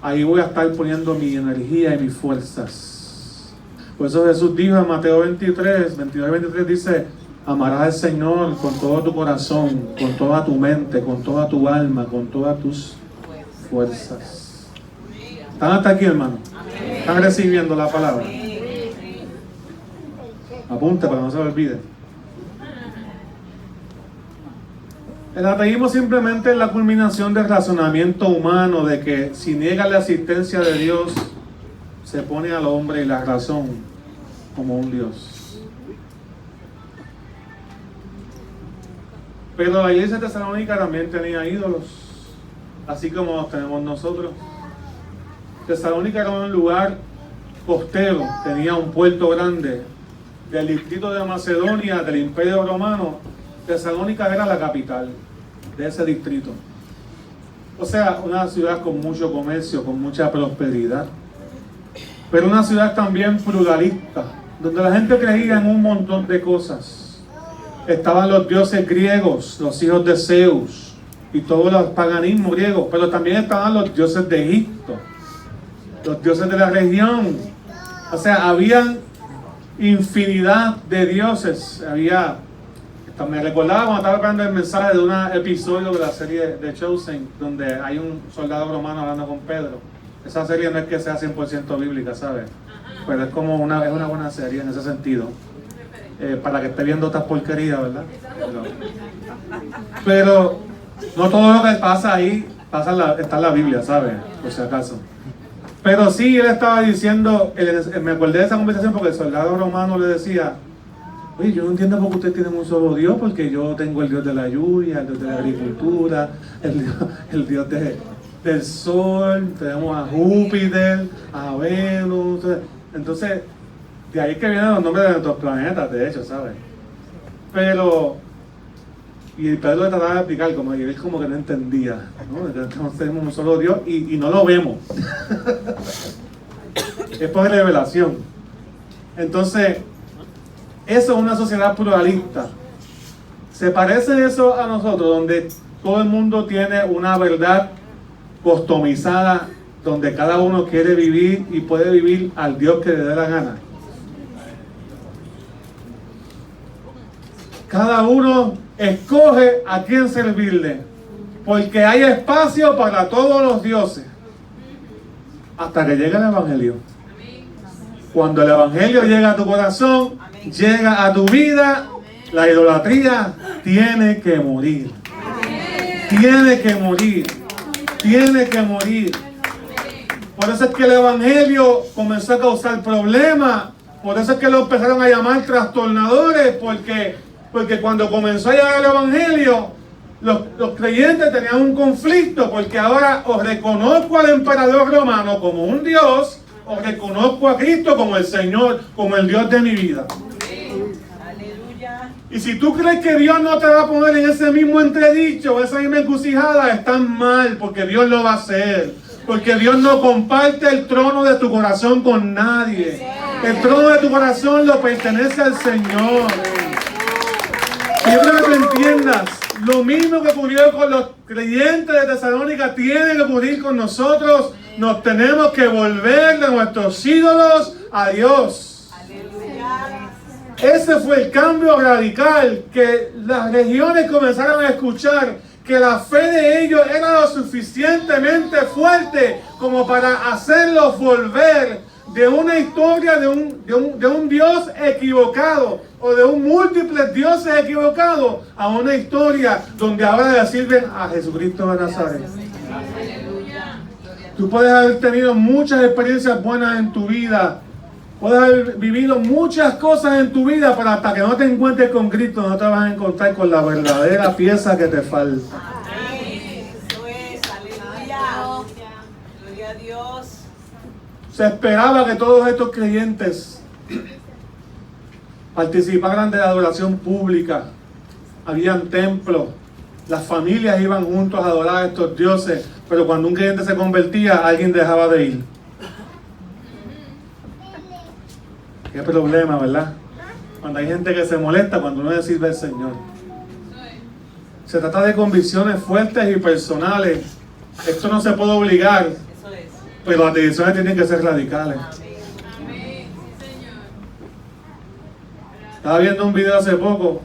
ahí voy a estar poniendo mi energía y mis fuerzas. Por eso Jesús dijo en Mateo 22 y 23 dice: amarás al Señor con todo tu corazón, con toda tu mente, con toda tu alma, con todas tus fuerzas. ¿Están hasta aquí, hermano? ¿Están recibiendo la palabra? Apunte para que no se me olvide. El ateísmo simplemente es la culminación del razonamiento humano de que si niega la existencia de Dios, se pone al hombre y la razón como un Dios. Pero la iglesia de Tesalónica también tenía ídolos, así como los tenemos nosotros. Tesalónica era un lugar costero, tenía un puerto grande. Del distrito de Macedonia, del Imperio Romano, Tesalónica era la capital de ese distrito. O sea, una ciudad con mucho comercio, con mucha prosperidad. Pero una ciudad también pluralista, donde la gente creía en un montón de cosas. Estaban los dioses griegos, los hijos de Zeus, y todo el paganismo griego. Pero también estaban los dioses de Egipto, los dioses de la región. O sea, habían infinidad de dioses. Me recordaba cuando estaba hablando el mensaje de un episodio de la serie de Chosen, donde hay un soldado romano hablando con Pedro. Esa serie no es que sea 100% bíblica, ¿sabes? Pero es como una buena serie en ese sentido. Para que esté viendo estas porquerías, ¿verdad? Pero no todo lo que pasa ahí está en la Biblia, ¿sabes? Por si acaso. Pero sí, él estaba diciendo, me acordé de esa conversación porque el soldado romano le decía: oye, yo no entiendo por qué ustedes tienen un solo Dios, porque yo tengo el Dios de la lluvia, el Dios de la agricultura, el Dios del sol, tenemos a Júpiter, a Venus. Entonces, de ahí que vienen los nombres de nuestros planetas, de hecho, ¿sabes? Pero, y Pedro le trataba de explicar, como y él como que no entendía, ¿no? Entonces tenemos un solo Dios y no lo vemos. Es por revelación. Entonces, eso es una sociedad pluralista. ¿Se parece eso a nosotros, donde todo el mundo tiene una verdad customizada, donde cada uno quiere vivir y puede vivir al Dios que le dé la gana? Cada uno escoge a quién servirle, porque hay espacio para todos los dioses, hasta que llegue el Evangelio. Cuando el Evangelio llega a tu corazón, llega a tu vida, la idolatría tiene que morir. Tiene que morir. Tiene que morir. Por eso es que el evangelio comenzó a causar problemas. Por eso es que lo empezaron a llamar trastornadores. Porque cuando comenzó a llegar el evangelio, los creyentes tenían un conflicto. Porque ahora o reconozco al emperador romano como un Dios, o reconozco a Cristo como el Señor, como el Dios de mi vida. Y si tú crees que Dios no te va a poner en ese mismo entredicho, esa misma encrucijada, estás mal, porque Dios lo va a hacer. Porque Dios no comparte el trono de tu corazón con nadie. El trono de tu corazón lo pertenece al Señor. Y yo quiero que tú entiendas, lo mismo que ocurrió con los creyentes de Tesalónica tiene que ocurrir con nosotros. Nos tenemos que volver de nuestros ídolos a Dios. Ese fue el cambio radical, que las regiones comenzaron a escuchar que la fe de ellos era lo suficientemente fuerte como para hacerlos volver de una historia de un Dios equivocado o de un múltiples dioses equivocados a una historia donde ahora le sirven a Jesucristo de Nazaret. Tú puedes haber tenido muchas experiencias buenas en tu vida, puedes haber vivido muchas cosas en tu vida, pero hasta que no te encuentres con Cristo no te vas a encontrar con la verdadera pieza que te falta. Eso es, aleluya. Gloria a Dios. Se esperaba que todos estos creyentes participaran de la adoración pública. Habían templos, las familias iban juntos a adorar a estos dioses, pero cuando un creyente se convertía, alguien dejaba de ir. Qué problema, ¿verdad? Cuando hay gente que se molesta cuando uno le sirve al Señor. Se trata de convicciones fuertes y personales. Esto no se puede obligar, pero las decisiones tienen que ser radicales. Estaba viendo un video hace poco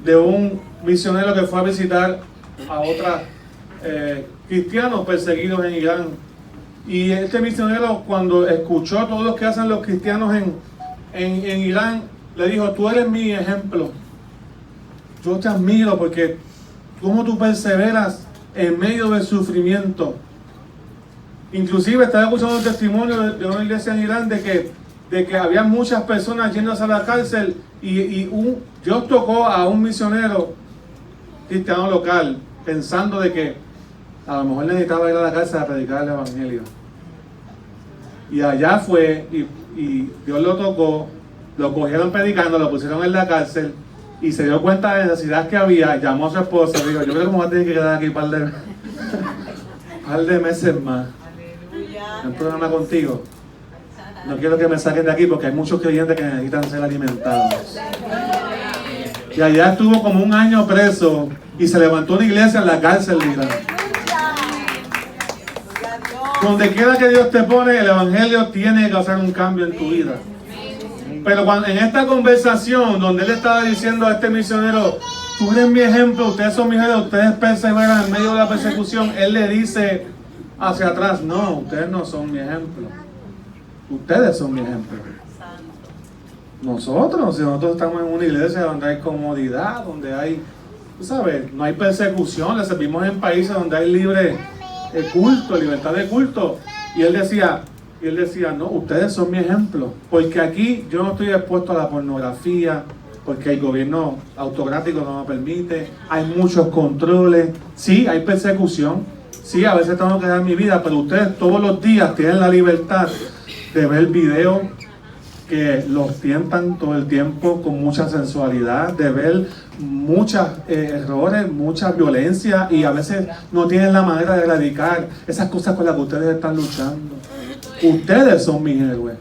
de un misionero que fue a visitar a otros cristianos perseguidos en Irán. Y este misionero, cuando escuchó a todos los que hacen los cristianos en Irán, le dijo: tú eres mi ejemplo. Yo te admiro porque cómo tú perseveras en medio del sufrimiento. Inclusive estaba escuchando un testimonio de una iglesia en Irán de que había muchas personas yéndose a la cárcel y Dios tocó a un misionero cristiano local pensando de que a lo mejor necesitaba ir a la cárcel a predicar el evangelio. Y allá fue y Dios lo tocó, lo cogieron predicando, lo pusieron en la cárcel y se dio cuenta de la necesidad que había. Llamó a su esposa y dijo: yo creo que me voy a tener que quedar aquí un par de meses más. ¿No hay problema contigo? No quiero que me saquen de aquí porque hay muchos creyentes que necesitan ser alimentados. Y allá estuvo como un año preso y se levantó una iglesia en la cárcel de Irán. Donde quiera que Dios te pone, el evangelio tiene que causar un cambio en tu vida. Pero en esta conversación donde él estaba diciendo a este misionero: tú eres mi ejemplo, ustedes son mis héroes, ustedes perseveran en medio de la persecución, él le dice hacia atrás: no, ustedes no son mi ejemplo, ustedes son mi ejemplo. Nosotros estamos en una iglesia donde hay comodidad, donde hay, tú sabes, no hay persecución, le servimos en países donde hay libre culto, libertad de culto. Y él decía, no, ustedes son mi ejemplo, porque aquí yo no estoy expuesto a la pornografía, porque el gobierno autocrático no lo permite, hay muchos controles, sí, hay persecución, sí, a veces tengo que dar mi vida, pero ustedes todos los días tienen la libertad de ver videos que los tientan todo el tiempo con mucha sensualidad, de ver muchos errores, mucha violencia, y a veces no tienen la manera de erradicar esas cosas con las que ustedes están luchando. Ustedes son mis héroes.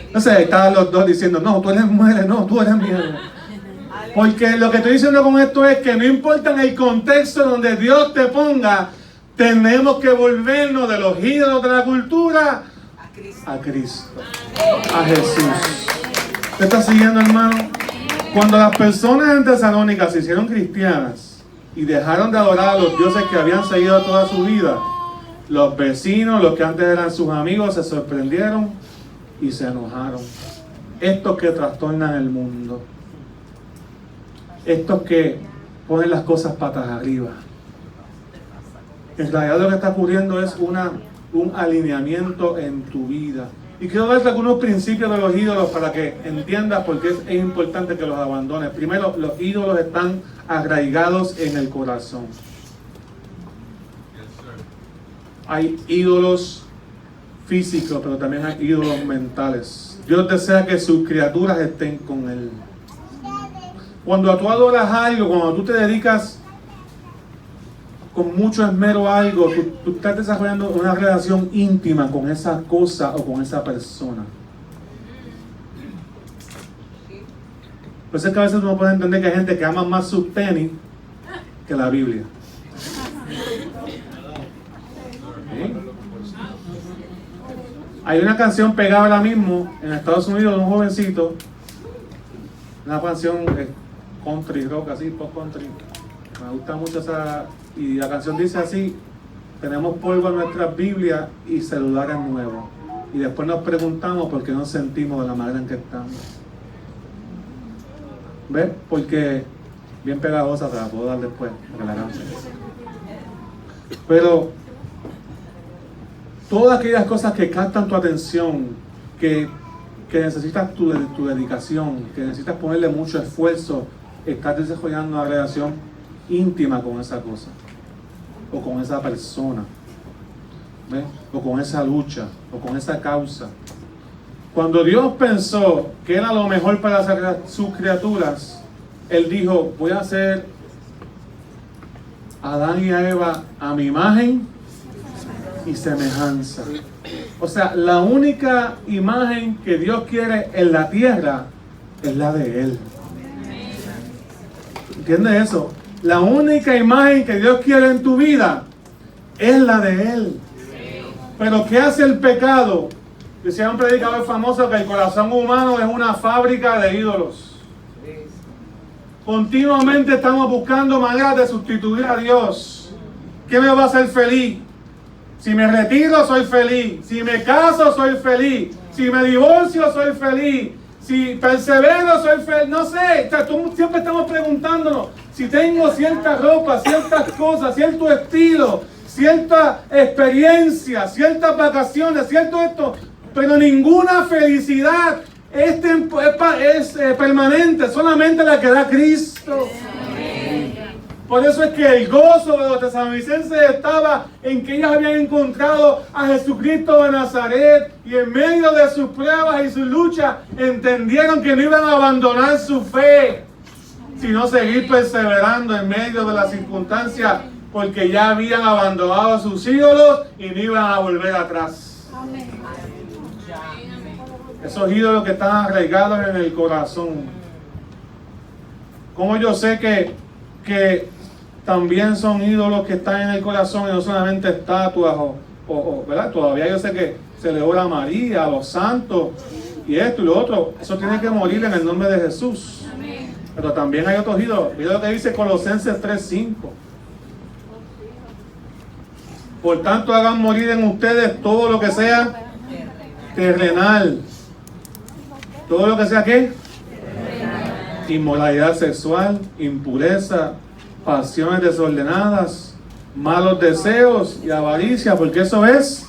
Entonces estaban los dos diciendo: no, tú eres mujer, no, tú eres mi héroe. Porque lo que estoy diciendo con esto es que no importa en el contexto donde Dios te ponga, tenemos que volvernos de los ídolos de la cultura a Cristo, a Jesús. ¿Te está siguiendo, hermano? Cuando las personas en Tesalónica se hicieron cristianas y dejaron de adorar a los dioses que habían seguido toda su vida, los vecinos, los que antes eran sus amigos, se sorprendieron y se enojaron. Estos que trastornan el mundo, estos que ponen las cosas patas arriba. En realidad lo que está ocurriendo es una un alineamiento en tu vida. Y quiero darte algunos principios de los ídolos para que entiendas por qué es importante que los abandones. Primero, los ídolos están arraigados en el corazón. Hay ídolos físicos, pero también hay ídolos mentales. Dios desea que sus criaturas estén con Él. Cuando tú adoras algo, cuando tú te dedicas con mucho esmero a algo, tú estás desarrollando una relación íntima con esa cosa o con esa persona. Por eso es que a veces uno puede entender que hay gente que ama más sus tenis que la Biblia. ¿Sí? Hay una canción pegada ahora mismo en Estados Unidos de un jovencito, una canción country rock, así, pop country. Me gusta mucho esa, y la canción dice así: tenemos polvo en nuestras Biblias y celulares nuevos, y después nos preguntamos por qué nos sentimos de la manera en que estamos. ¿Ves? Porque bien pegajosa, se la puedo dar después, porque la canción. Pero todas aquellas cosas que captan tu atención, que necesitas tu dedicación, que necesitas ponerle mucho esfuerzo, estás desarrollando una relación íntima con esa cosa, o con esa persona, ¿ves? O con esa lucha, o con esa causa. Cuando Dios pensó que era lo mejor para sus criaturas, Él dijo: voy a hacer a Adán y a Eva a mi imagen y semejanza. O sea, la única imagen que Dios quiere en la tierra es la de Él. ¿Entiendes eso? La única imagen que Dios quiere en tu vida es la de Él. Pero ¿qué hace el pecado? Decía un predicador famoso que el corazón humano es una fábrica de ídolos. Continuamente estamos buscando maneras de sustituir a Dios. ¿Qué me va a hacer feliz? Si me retiro, soy feliz. Si me caso, soy feliz. Si me divorcio, soy feliz. Si persevero, soy feliz. No sé, o sea, siempre estamos preguntándonos si tengo cierta ropa, ciertas cosas, cierto estilo, cierta experiencia, ciertas vacaciones, cierto esto, pero ninguna felicidad es permanente, solamente la que da Cristo. Por eso es que el gozo de los tesalonicenses estaba en que ellos habían encontrado a Jesucristo de Nazaret, y en medio de sus pruebas y sus luchas entendieron que no iban a abandonar su fe, sino seguir perseverando en medio de las circunstancias, porque ya habían abandonado a sus ídolos y no iban a volver atrás. Esos ídolos que están arraigados en el corazón. ¿Cómo yo sé que también son ídolos que están en el corazón y no solamente estatuas ¿verdad? Todavía yo sé que se le ora a María, a los santos y esto y lo otro. Eso tiene que morir en el nombre de Jesús. Pero también hay otros ídolos. Mira lo que dice Colosenses 3:5. Por tanto, hagan morir en ustedes todo lo que sea terrenal. Todo lo que sea, ¿qué? Inmoralidad sexual, impureza, pasiones desordenadas, malos deseos y avaricia, porque eso es.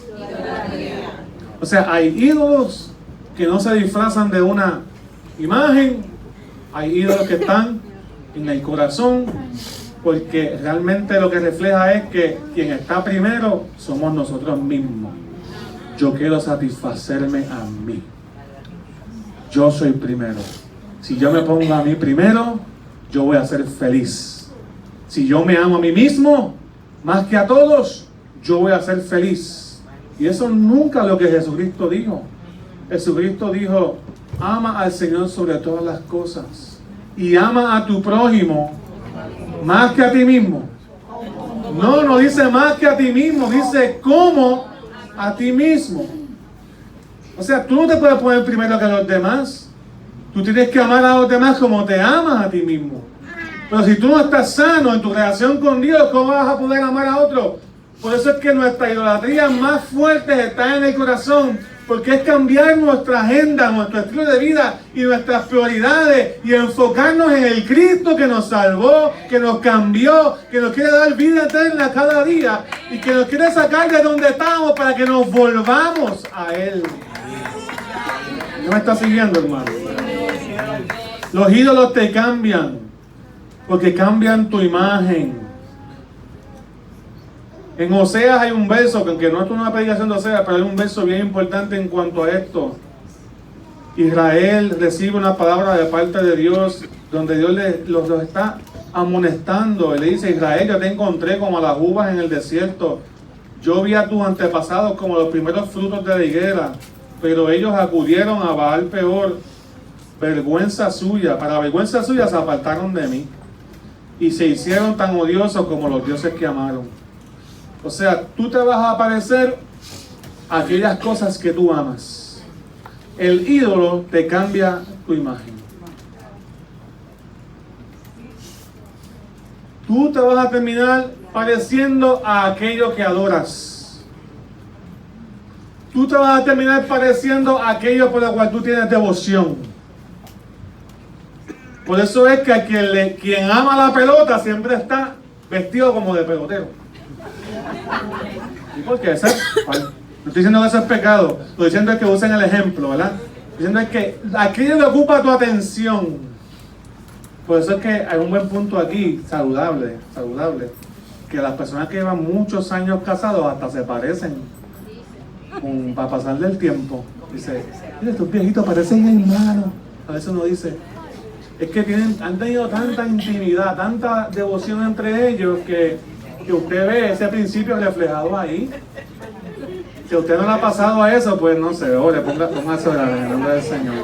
O sea, hay ídolos que no se disfrazan de una imagen, hay ídolos que están en el corazón, porque realmente lo que refleja es que quien está primero somos nosotros mismos. Yo quiero satisfacerme a mí. Yo soy primero. Si yo me pongo a mí primero, yo voy a ser feliz. Si yo me amo a mí mismo, más que a todos, yo voy a ser feliz. Y eso nunca es lo que Jesucristo dijo. Jesucristo dijo: ama al Señor sobre todas las cosas y ama a tu prójimo más que a ti mismo. No dice más que a ti mismo, dice como a ti mismo. O sea, tú no te puedes poner primero que a los demás. Tú tienes que amar a los demás como te amas a ti mismo. Pero si tú no estás sano en tu relación con Dios, ¿cómo vas a poder amar a otro? Por eso es que nuestra idolatría más fuerte está en el corazón, Porque es cambiar nuestra agenda, nuestro estilo de vida y nuestras prioridades y enfocarnos en el Cristo que nos salvó, que nos cambió, que nos quiere dar vida eterna cada día y que nos quiere sacar de donde estamos para que nos volvamos a Él. ¿No me está siguiendo, hermano? Los ídolos te cambian porque cambian tu imagen. En Oseas hay un verso, que aunque no es una predicación de Oseas, pero hay un verso bien importante en cuanto a esto. Israel recibe una palabra de parte de Dios, donde Dios los está amonestando. Y le dice: Israel, yo te encontré como a las uvas en el desierto. Yo vi a tus antepasados como los primeros frutos de la higuera, pero ellos acudieron a Baal Peor, vergüenza suya. Para vergüenza suya se apartaron de mí y se hicieron tan odiosos como los dioses que amaron. O sea, tú te vas a parecer a aquellas cosas que tú amas. El ídolo te cambia tu imagen. Tú te vas a terminar pareciendo a aquello que adoras. Tú te vas a terminar pareciendo a aquello por lo cual tú tienes devoción. Por eso es que quien ama la pelota siempre está vestido como de pelotero. ¿Y por qué? No estoy diciendo que eso es pecado, estoy diciendo es que usen el ejemplo, ¿verdad? Estoy diciendo es que aquello que ocupa tu atención. Por eso es que hay un buen punto aquí, saludable, que las personas que llevan muchos años casados hasta se parecen para pasarle el tiempo. Dice: mira, estos viejitos parecen hermanos. A veces uno dice, es que han tenido tanta intimidad, tanta devoción entre ellos que usted ve ese principio reflejado ahí. Si usted no le ha pasado a eso, pues no sé, póngase a orar en el nombre del Señor.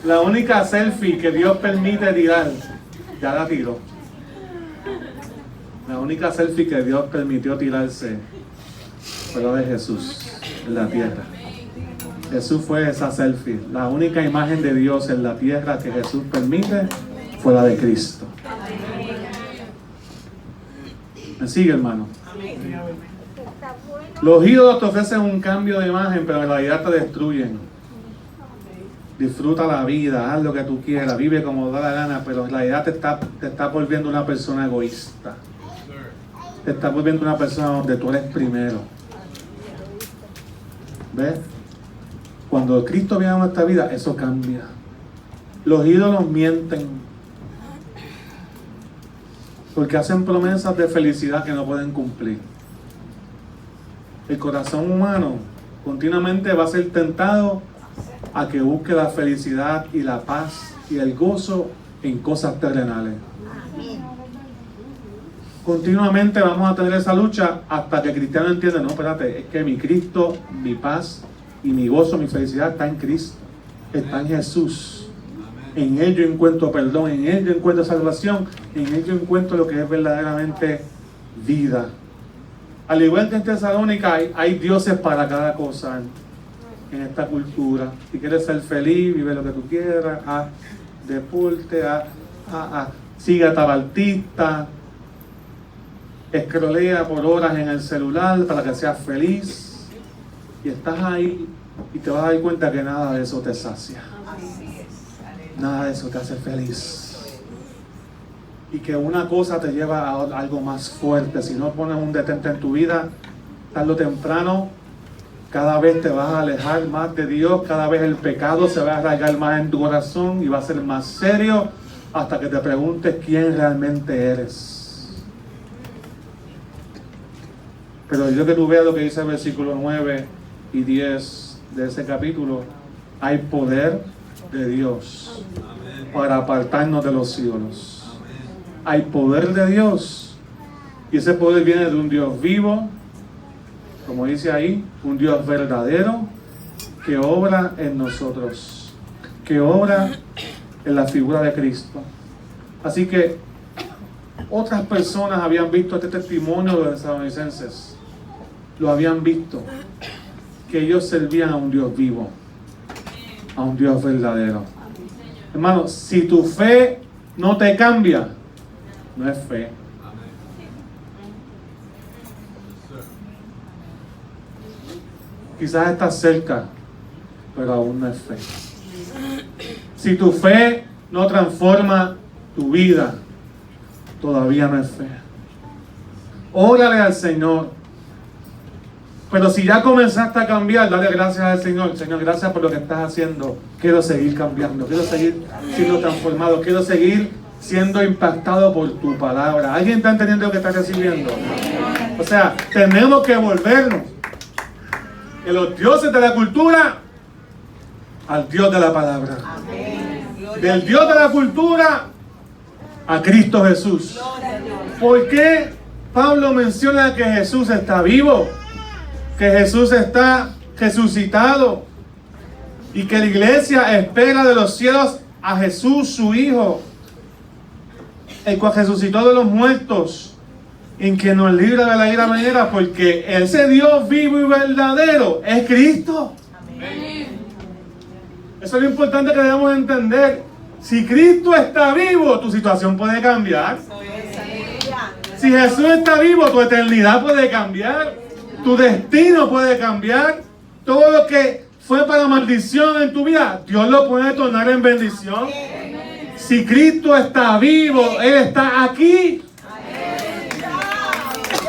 La única selfie que Dios permite tirar, ya la tiró. La única selfie que Dios permitió tirarse fue la de Jesús en la tierra. Jesús fue esa selfie. La única imagen de Dios en la tierra que Jesús permite fue la de Cristo. ¿Me sigue, hermano? Los ídolos te ofrecen un cambio de imagen, pero en realidad te destruyen. Disfruta la vida, haz lo que tú quieras, vive como da la gana, pero en realidad te está volviendo una persona egoísta. Te está volviendo una persona donde tú eres primero. ¿Ves? Cuando Cristo viene a nuestra vida, eso cambia. Los ídolos mienten porque hacen promesas de felicidad que no pueden cumplir. El corazón humano continuamente va a ser tentado a que busque la felicidad y la paz y el gozo en cosas terrenales. Continuamente vamos a tener esa lucha hasta que el cristiano entienda: no, espérate, es que mi Cristo, mi paz y mi gozo, mi felicidad está en Cristo, está en Jesús. En Él yo encuentro perdón, en Él yo encuentro salvación, en Él yo encuentro lo que es verdaderamente vida. Al igual que en Tesalónica hay dioses para cada cosa en esta cultura. Si quieres ser feliz, vive lo que tú quieras, haz deporte, sigue a tal artista, escrolea por horas en el celular para que seas feliz. Y estás ahí y te vas a dar cuenta que nada de eso te sacia. Nada de eso te hace feliz. Y que una cosa te lleva a algo más fuerte. Si no pones un detente en tu vida, tarde o temprano, cada vez te vas a alejar más de Dios. Cada vez el pecado se va a arraigar más en tu corazón y va a ser más serio hasta que te preguntes quién realmente eres. Pero yo que tú veas lo que dice el versículo 9 y 10 de ese capítulo, hay poder de Dios para apartarnos de los ídolos. Hay poder de Dios y ese poder viene de un Dios vivo, como dice ahí, un Dios verdadero que obra en nosotros, que obra en la figura de Cristo. Así que otras personas habían visto este testimonio de los tesalonicenses, lo habían visto, que ellos servían a un Dios vivo, a un Dios verdadero. Hermano, si tu fe no te cambia, no es fe. Quizás estás cerca, pero aún no es fe. Si tu fe no transforma tu vida, todavía no es fe. Órale al Señor. Pero si ya comenzaste a cambiar, dale gracias al Señor. Señor, gracias por lo que estás haciendo. Quiero seguir cambiando, quiero seguir siendo transformado, quiero seguir siendo impactado por tu palabra. ¿Alguien está entendiendo lo que está recibiendo? O sea, tenemos que volvernos de los dioses de la cultura al Dios de la palabra. Del Dios de la cultura a Cristo Jesús. ¿Por qué Pablo menciona que Jesús está vivo? Que Jesús está resucitado y que la iglesia espera de los cielos a Jesús, su Hijo, el cual resucitó de los muertos, en que nos libra de la ira venidera, porque ese Dios vivo y verdadero es Cristo. Amén. Eso es lo importante que debemos entender. Si Cristo está vivo, tu situación puede cambiar. Si Jesús está vivo, tu eternidad puede cambiar. Tu destino puede cambiar. Todo lo que fue para maldición en tu vida, Dios lo puede tornar en bendición. Si Cristo está vivo, Él está aquí.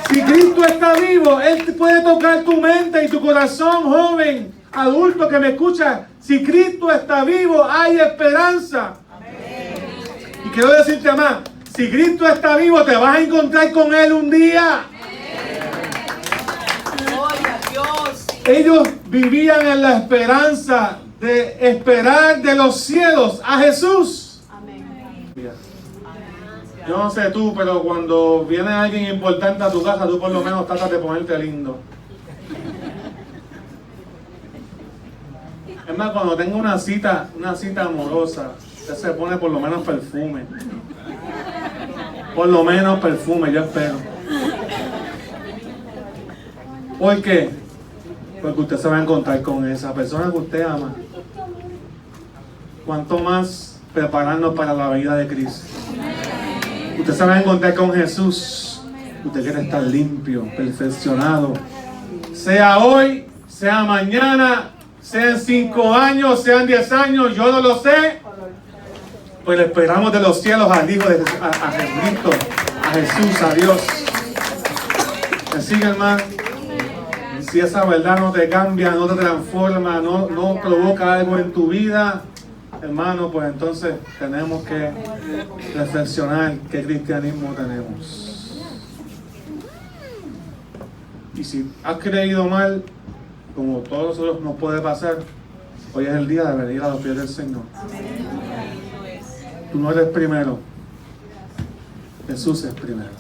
Si Cristo está vivo, Él puede tocar tu mente y tu corazón, joven, adulto que me escucha. Si Cristo está vivo, hay esperanza. Y quiero decirte más, si Cristo está vivo, te vas a encontrar con Él un día. Ellos vivían en la esperanza de esperar de los cielos a Jesús. Amén. Yo no sé tú, pero cuando viene alguien importante a tu casa, tú por lo menos tratas de ponerte lindo. Es más, cuando tengo una cita amorosa, usted se pone por lo menos perfume. Por lo menos perfume, yo espero. ¿Por qué? Porque usted se va a encontrar con esa persona que usted ama. Cuanto más prepararnos para la venida de Cristo. Usted se va a encontrar con Jesús. Usted quiere estar limpio, perfeccionado. Sea hoy, sea mañana, sea en 5 años, sea en 10 años, yo no lo sé. Pues esperamos de los cielos al Hijo de Jesús, a Jesucristo, a Jesús, a Dios. ¿Me sigue, hermano? Si esa verdad no te cambia, no te transforma, no provoca algo en tu vida, hermano, pues entonces tenemos que reflexionar qué cristianismo tenemos. Y si has creído mal, como todos nosotros nos puede pasar, hoy es el día de venir a los pies del Señor. Tú no eres primero, Jesús es primero.